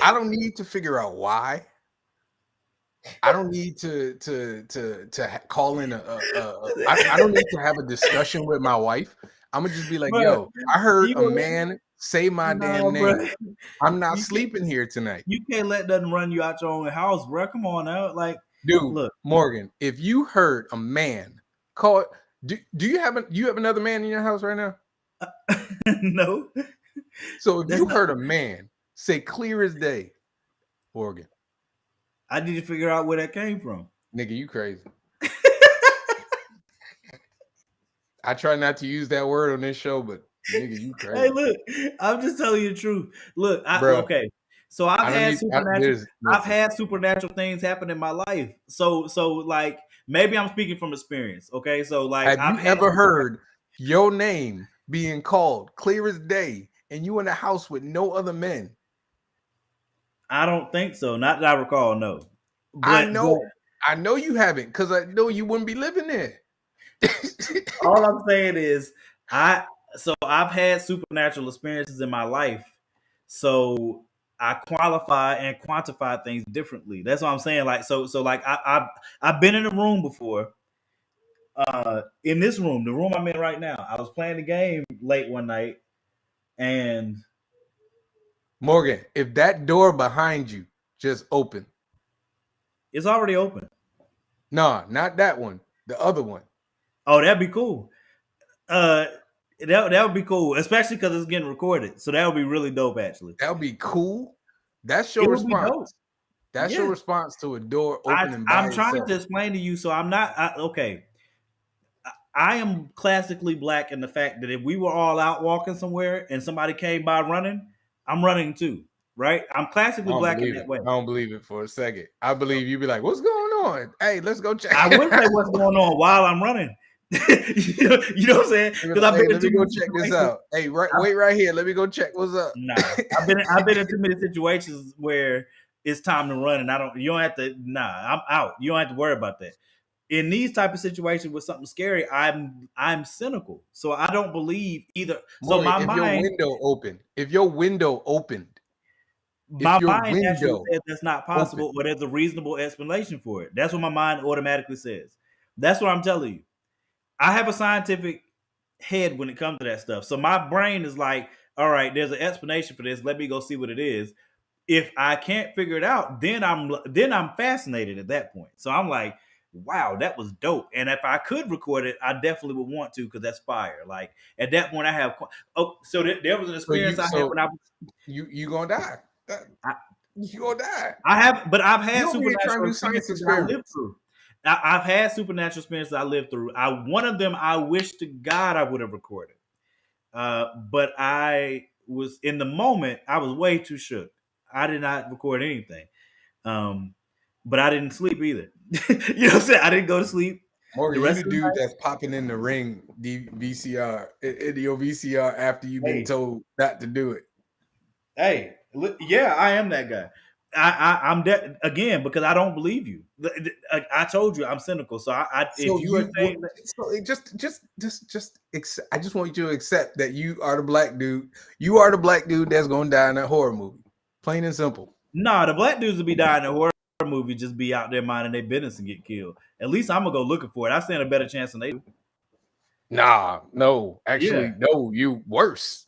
I don't need to figure out why. I don't need to call in I don't need to have a discussion with my wife. I'm gonna just be like, Bruh, yo, I heard you a gonna- man say my Nah, damn name. bruh. I'm not You sleeping here tonight. You can't let nothing run you out your own house, bro. Come on now. Like, Dude, look, Morgan, if you heard a man call it, do you have another man in your house right now? no. So if That's you not- heard a man say clear as day, Morgan, I need to figure out where that came from. nigga, you crazy. I try not to use that word on this show, but nigga, you crazy. Hey, look, I'm just telling you the truth. Look, Bruh, okay. So I've had supernatural things happen in my life. So like maybe I'm speaking from experience. Okay. So like have you ever heard your name being called clear as day and you in the house with no other men? I don't think so. Not that I recall, no. I know you haven't, because I know you wouldn't be living there. All I'm saying is I've had supernatural experiences in my life. So I qualify and quantify things differently. That's what I'm saying. Like so like I've been in a room before. In this room, the room I'm in right now, I was playing the game late one night, and Morgan, if that door behind you just opened, it's already open. nah, not that one, the other one. Oh, that'd be cool. That would be cool, especially because it's getting recorded. So that would be really dope, actually. That would be cool. That's your response. That's your response to a door opening. I'm trying to explain to you, so I'm not okay. I am classically black in the fact that if we were all out walking somewhere and somebody came by running, I'm running too, right? I'm classically black in that way. I don't believe it for a second. I believe you'd be like, "What's going on? Hey, let's go check." I would say what's going on while I'm running. you know what I'm saying? Because I've been let me go check this out. Hey, wait right here. Let me go check what's up. Nah, I've been in too many situations where it's time to run, and you don't have to. Nah, I'm out. You don't have to worry about that. In these type of situations with something scary, I'm cynical, so I don't believe either. So Morgan, if your window opened, my if your mind naturally window says that's not possible, open, or there's a reasonable explanation for it. That's what my mind automatically says. That's what I'm telling you. I have a scientific head when it comes to that stuff. So my brain is like, all right, there's an explanation for this. Let me go see what it is. If I can't figure it out, then I'm fascinated at that point. So I'm like, wow, that was dope. And if I could record it, I definitely would want to, because that's fire. Like at that point, I have so there was an experience I had when I was you gonna die. I, You gonna die. I've had You over here trying to supernatural do science experiences that I lived experiments. through. I've had supernatural experiences I lived through. One of them I wish to God I would have recorded. But I was in the moment, I was way too shook. I did not record anything. But I didn't sleep either. You know what I'm saying? I didn't go to sleep. Morgan, The you rest the of the dude night, that's popping in the ring VCR in your VCR after you've been hey, told not to do it. hey, yeah, I am that guy. I'm that again because I don't believe you. I told you I'm cynical. So if So you are saying that, I just want you to accept that you are the black dude. You are the black dude that's gonna die in that horror movie. Plain and simple. nah, the black dudes will be dying in horror movie, just be out there minding their business and get killed. At least I'm gonna go looking for it. I stand a better chance than they do. Nah, no, Yeah, actually, no, you worse.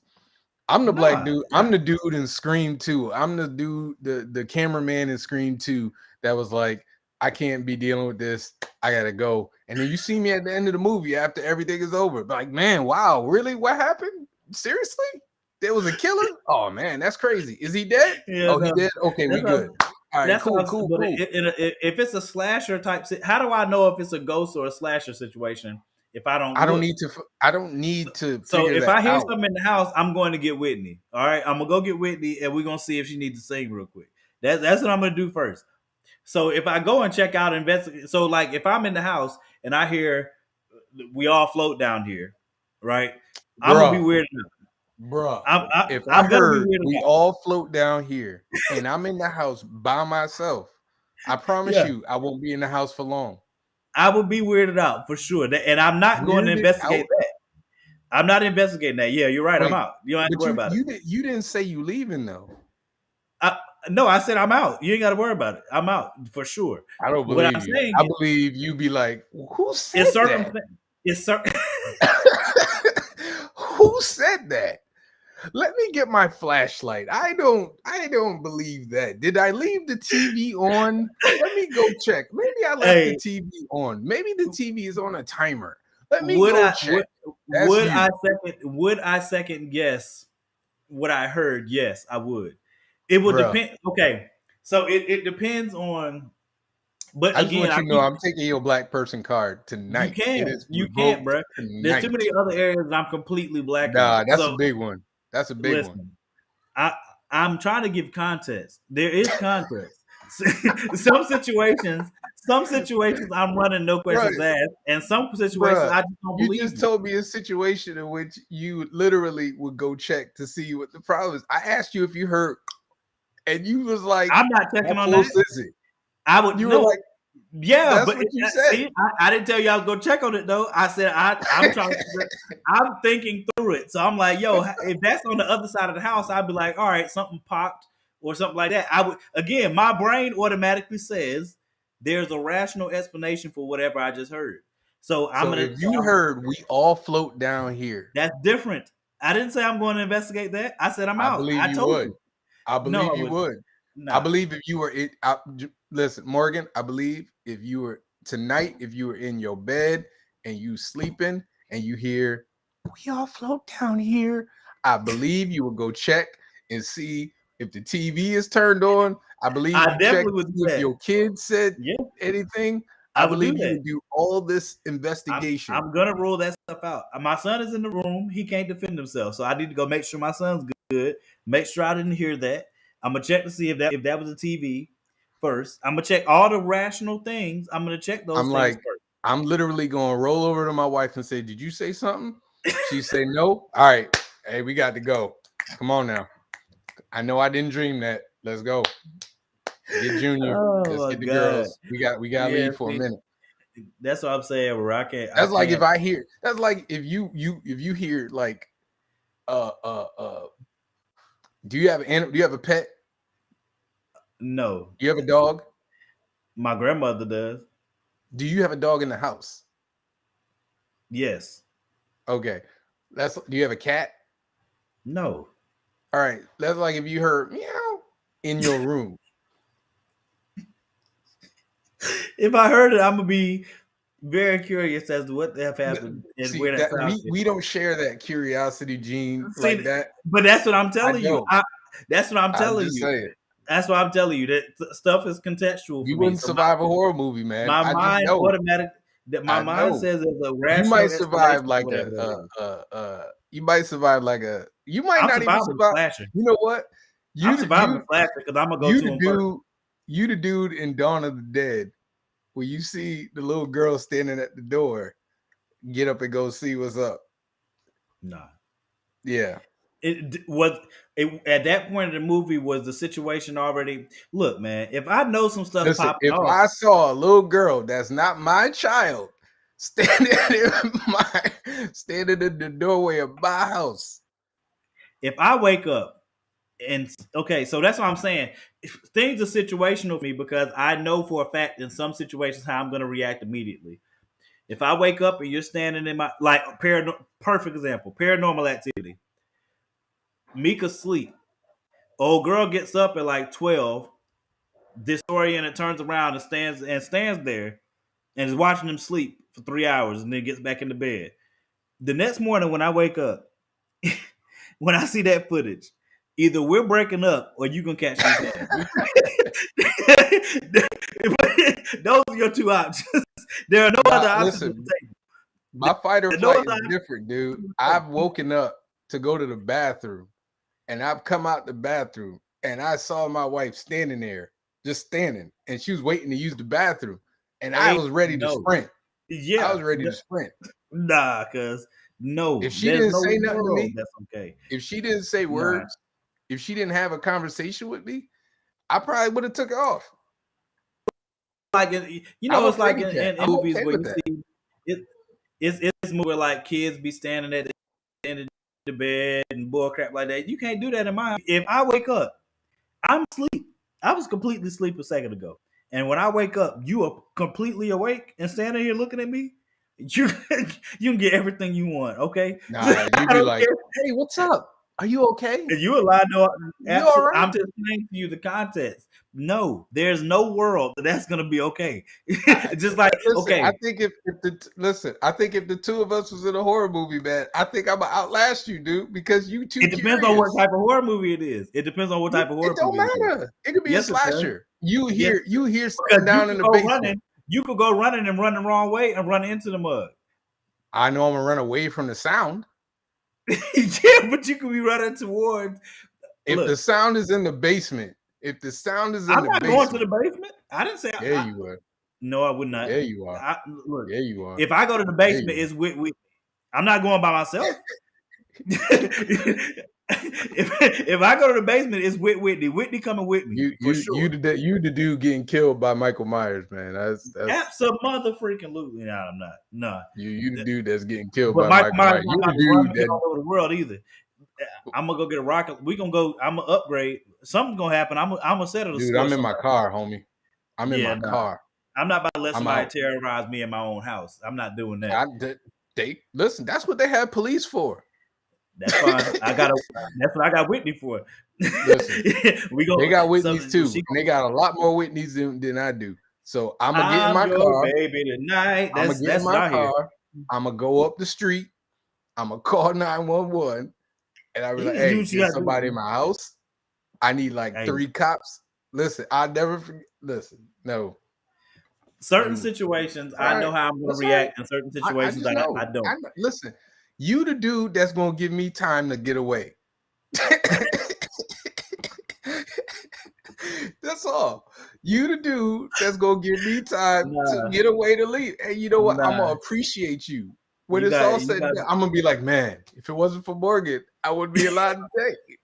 I'm the black nah, dude. I'm the dude in Scream 2. I'm the dude, the cameraman in Scream 2 that was like, I can't be dealing with this. I gotta go. And then you see me at the end of the movie after everything is over. Like, man, wow, really? What happened? Seriously? There was a killer? Oh man, that's crazy. Is he dead? yeah, Oh, he no, dead? Okay, we that's what good. All right, that's what cool, I'm saying. cool, But cool. if it's a slasher type, how do I know if it's a ghost or a slasher situation if I don't I don't look? need to So figure if that I hear out. something in the house, I'm going to get Whitney. All right, I'm gonna go get Whitney, and we're gonna see if she needs to sing real quick. That's what I'm gonna do first. So if I go and check out investigate, so like if I'm in the house and I hear we all float down here, right? I'm gonna be Bruh. weird. Bruh, if I I'm gonna be heard weird we enough. all float down here and I'm in the house by myself, I promise Yeah, you I won't be in the house for long. I would be weirded out for sure. And I'm not going to Weirded investigate out? that. I'm not investigating that. Yeah, you're right. I'm Wait, out. You don't have to but worry about it. you didn't say you leaving though. No, I said I'm out. You ain't got to worry about it. I'm out for sure. I don't What believe I'm you. saying I believe you be like, who said is that? It's certain. Who said that? Let me get my flashlight. I don't believe that. Did I leave the TV on? Let me go check. Maybe I left the Hey, TV on. Maybe the TV is on a timer. Let me would go I check. That's you. would I second guess what I heard? Yes, I would. It would Bruh. depend. Okay, so it depends on. But I just again, want you to know I'm taking your black person card tonight. It is you can't, revoked bro. There's too tonight. many other areas I'm completely black Nah, in. that's a So big one. That's a big one. listen, I'm trying to give context. There is context. some situations I'm running no questions Bruh, asked, and some situations bruh, I just don't you believe just you. told me a situation in which you literally would go check to see what the problem is. I asked you if you heard, and you was like, I'm not "How checking on close that. is it?" I would You were no. like, Yeah, "That's but what you said." see, I didn't tell you I was gonna check on it though. I said I'm trying to. I'm thinking through it, so I'm like, yo, if that's on the other side of the house, I'd be like, all right, something popped or something like that. I would again, my brain automatically says there's a rational explanation for whatever I just heard. So I'm So gonna. if you heard we all float down here, That's different. I didn't say I'm going to investigate that. I said I'm I out. believe I you told would. you. I No, believe I you would would. I not. believe if you were listen, Morgan, I believe if you were tonight, if you were in your bed and you sleeping and you hear we all float down here, I believe you will go check and see if the TV is turned on. I believe I you check definitely to would see do if that. your kid said Yeah, anything. I I would do believe you that. would do all this investigation. I'm gonna rule that stuff out. My son is in the room. He can't defend himself, so I need to go make sure my son's good. Make sure I didn't hear that. I'm gonna check to see if that was a TV first. I'm gonna check all the rational things. I'm gonna check those I'm things like, I'm literally going to roll over to my wife and say, "Did you say something?" She say, "No." All right, hey, we got to go. Come on now. I know I didn't dream that. Let's go. Get Junior. Oh Let's my get the god. girls. We got to Yeah, leave for a see, minute. that's what I'm saying. Where I That's like if can't. I hear. That's like if you hear like do you have a pet? No. You have a dog? My grandmother does. Do you have a dog in the house? Yes. Okay. Do you have a cat? No. All right. That's like if you heard meow in your room. If I heard it, I'm gonna be very curious as to what the hell happened and See, where that sound we don't share that curiosity gene like that. But that's what I'm telling you. That's what I'm telling you. Saying. That's what I'm telling you. That stuff is contextual. You for wouldn't me. survive a horror movie, man. My mind automatic. That my mind says there's a rational. You might survive like you might survive like a. You might not even survive. You know what? I'm surviving the flasher because I'm gonna go to him. You the dude in Dawn of the Dead, where you see the little girl standing at the door, get up and go see what's up. Nah. Yeah. At that point in the movie was the situation already. Look, man, if I know some stuff if I saw a little girl that's not my child standing in the doorway of my house, if I wake up and okay, so that's what I'm saying. Things are situational for me because I know for a fact in some situations how I'm going to react immediately. If I wake up and you're standing in my perfect example, Paranormal Activity. Mika's sleep. Old girl gets up at like 12, disoriented, turns around and stands there and is watching him sleep for 3 hours and then gets back into bed. The next morning when I wake up, when I see that footage, either we're breaking up or you can catch me. Those are your two options. There are no other options. Listen, my fight or flight is different, dude. I've woken up to go to the bathroom. And I've come out the bathroom and I saw my wife standing there, just standing, and she was waiting to use the bathroom. And I was ready to sprint. Yeah. I was ready to sprint. Nah, cuz no. If she didn't say nothing to me, that's okay. If she didn't say words, if she didn't have a conversation with me, I probably would have took it off. Like it's like in movies where you see it's more like kids be standing at the end of the bed and bull crap like that. You can't do that in mine. If I wake up, I'm asleep. I was completely asleep a second ago. And when I wake up, you are completely awake and standing here looking at me. You can get everything you want, okay? Nah, you be like, hey, what's up? Are you okay? You allowed to you all right? I'm just explaining to you the context. No, there's no world that's gonna be okay. Just like okay. I think if the two of us was in a horror movie, man, I think I'm gonna outlast you, dude, because you too. It depends on what type of horror movie it is. It depends on what type of horror movie. It don't matter. It could be a slasher. You hear sitting down in the basement. You could go running and run the wrong way and run into the mud. I know I'm gonna run away from the sound. Yeah, but you could be running towards. If the sound is in the basement, I'm not going to the basement. I didn't say. Yeah, you would. No, I would not. Yeah, you are. Yeah, you are. If I go to the basement, it's with. I'm not going by myself. if I go to the basement, it's with Whitney. Whitney coming with me. You the dude getting killed by Michael Myers, man. That's absolutely not. I'm not. No. You the dude that's getting killed by Michael Myers. You the dude that all over the world either. I'm gonna go get a rocket. We gonna go. I'm gonna upgrade. Something's gonna happen. I'm gonna settle. Dude, I'm in my car, homie. I'm in my car. I'm not about to let somebody terrorize me in my own house. I'm not doing that. Listen. That's what they have police for. That's fine. That's what I got Whitney for. Listen, they got Whitneys too. And they got a lot more Whitneys than I do. So I'm gonna get in my car. Baby tonight. I'm gonna get in my car. I'm gonna go up the street. I'm gonna call 911, and I'll be like, "Hey, there's somebody in my house. I need like 3 cops." Listen, I'll never forget. Listen, no. Certain situations, I know how I'm gonna react. In certain situations, I don't. Listen. You the dude that's gonna give me time to get away. That's all. You the dude that's gonna give me time to get away to leave. Hey, you know what? I'm gonna appreciate you. When it's all said and done, I'm gonna be like, man, if it wasn't for Morgan, I wouldn't be allowed to take it.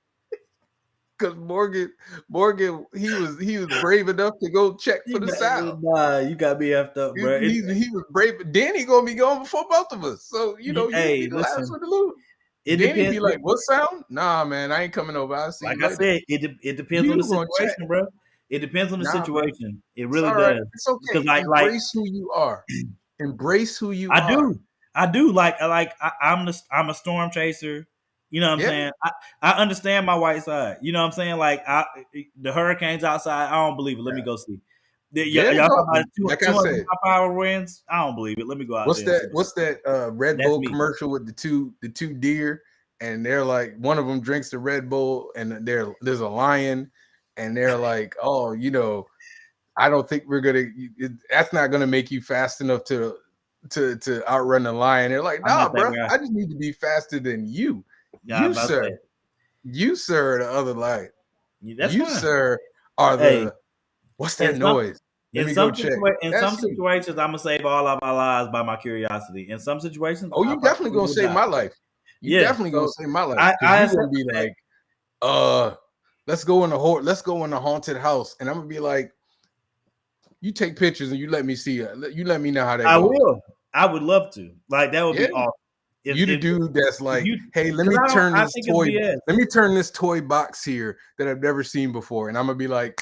Because Morgan, he was brave enough to go check for the sound. Nah, you got me effed up, bro. He was brave. Danny gonna be going before both of us. So you know, you be the last one to lose. Danny be like, "What sound? Nah, man, I ain't coming over. I see." Like I said, it depends on the situation, bro. It depends on the Nah, bro. situation. It It's really all right. does. It's okay. Because like Embrace who you are. Embrace who you I are. do. I do. I'm a storm chaser. You know what I'm Yeah. saying? I understand my white side. You know what I'm saying? Like the hurricanes outside, I don't believe it. Let me go see. Yeah, Y'all no, talking about like I 200 said, power winds? I don't believe it. Let me go out what's there. that? What's that Red That's Bull me. commercial with the two deer, and they're like, one of them drinks the Red Bull, and there's a lion, and they're like, oh, you know, I don't think we're gonna. That's not gonna make you fast enough to outrun the lion. They're like, I'm nah, not that bro, guy. I just need to be faster than you. Yeah, I'm You, about to sir. say. You, sir, the other lion. That's You, fine. sir, are the. Hey, What's that in noise? Let me go check. In That's some you. situations, I'm gonna save all of our lives by my curiosity. In some situations, Oh, I you definitely probably gonna will save die. my life. You Yeah, definitely gonna save my life I because you're accept gonna be that. like, let's go in the haunted house, and I'm gonna be like, you take pictures and you let me see it. You let me know how that I goes. will. I would love to. Like that would be Yeah. awesome. You the dude that's like, hey, let me turn this toy. Let me turn this toy box here that I've never seen before, and I'm gonna be like,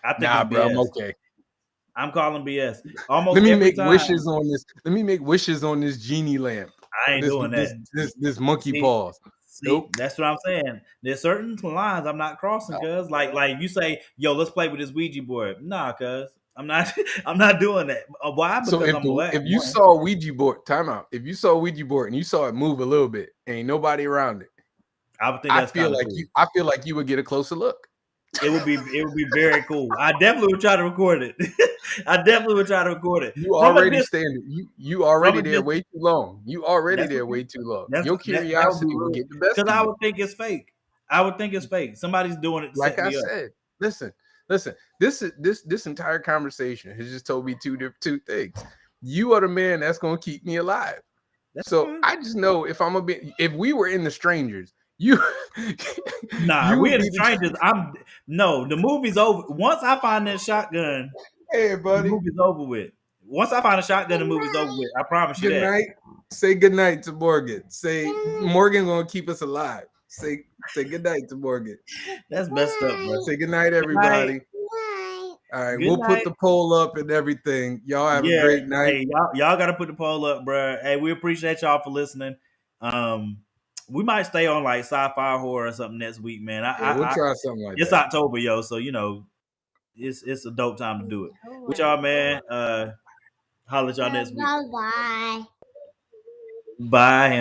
I think nah, it's bro, BS. I'm okay. I'm calling BS. Almost Let me every make time. wishes on this. Let me make wishes on this genie lamp. I ain't doing that. This monkey paws. Nope. That's what I'm saying. There's certain lines I'm not crossing, cuz like you say, yo, let's play with this Ouija board. Nah, cuz I'm not I'm not doing that. Why? Because So I'm black. if you saw a Ouija board, time out. If you saw a Ouija board and you saw it move a little bit, ain't nobody around it. I would think that's kind of cool. I feel like you would get a closer look. It would be very cool. I definitely would try to record it. You already standing. You already there way too long. You already That's there okay. way too long. That's- Your that would be curiosity will really- get the best of Because I you. would think it's fake. I would think it's fake. Somebody's doing it to Like set I me up. said, listen. This entire conversation has just told me two things. You are the man that's gonna keep me alive. So fine. I just know if we were in the strangers, you Nah, you we would in be the strangers. The movie's over. Once I find that shotgun, hey the buddy. movie's over with. Once I find a shotgun, the movie's over with. I promise you Good that. night. Say good night to Morgan. Say Morgan gonna keep us alive. Say good night to Morgan. That's messed up, bro. Say good night, everybody. Good night. All right, Good we'll night. put the poll up and everything. Y'all have a great night. Hey, y'all got to put the poll up, bro. Hey, we appreciate y'all for listening. We might stay on like sci-fi horror or something next week, man. We'll try something like it's that. October, yo, so you know, it's a dope time to do it. With y'all, man. Holler at y'all next week. Bye bye. Bye.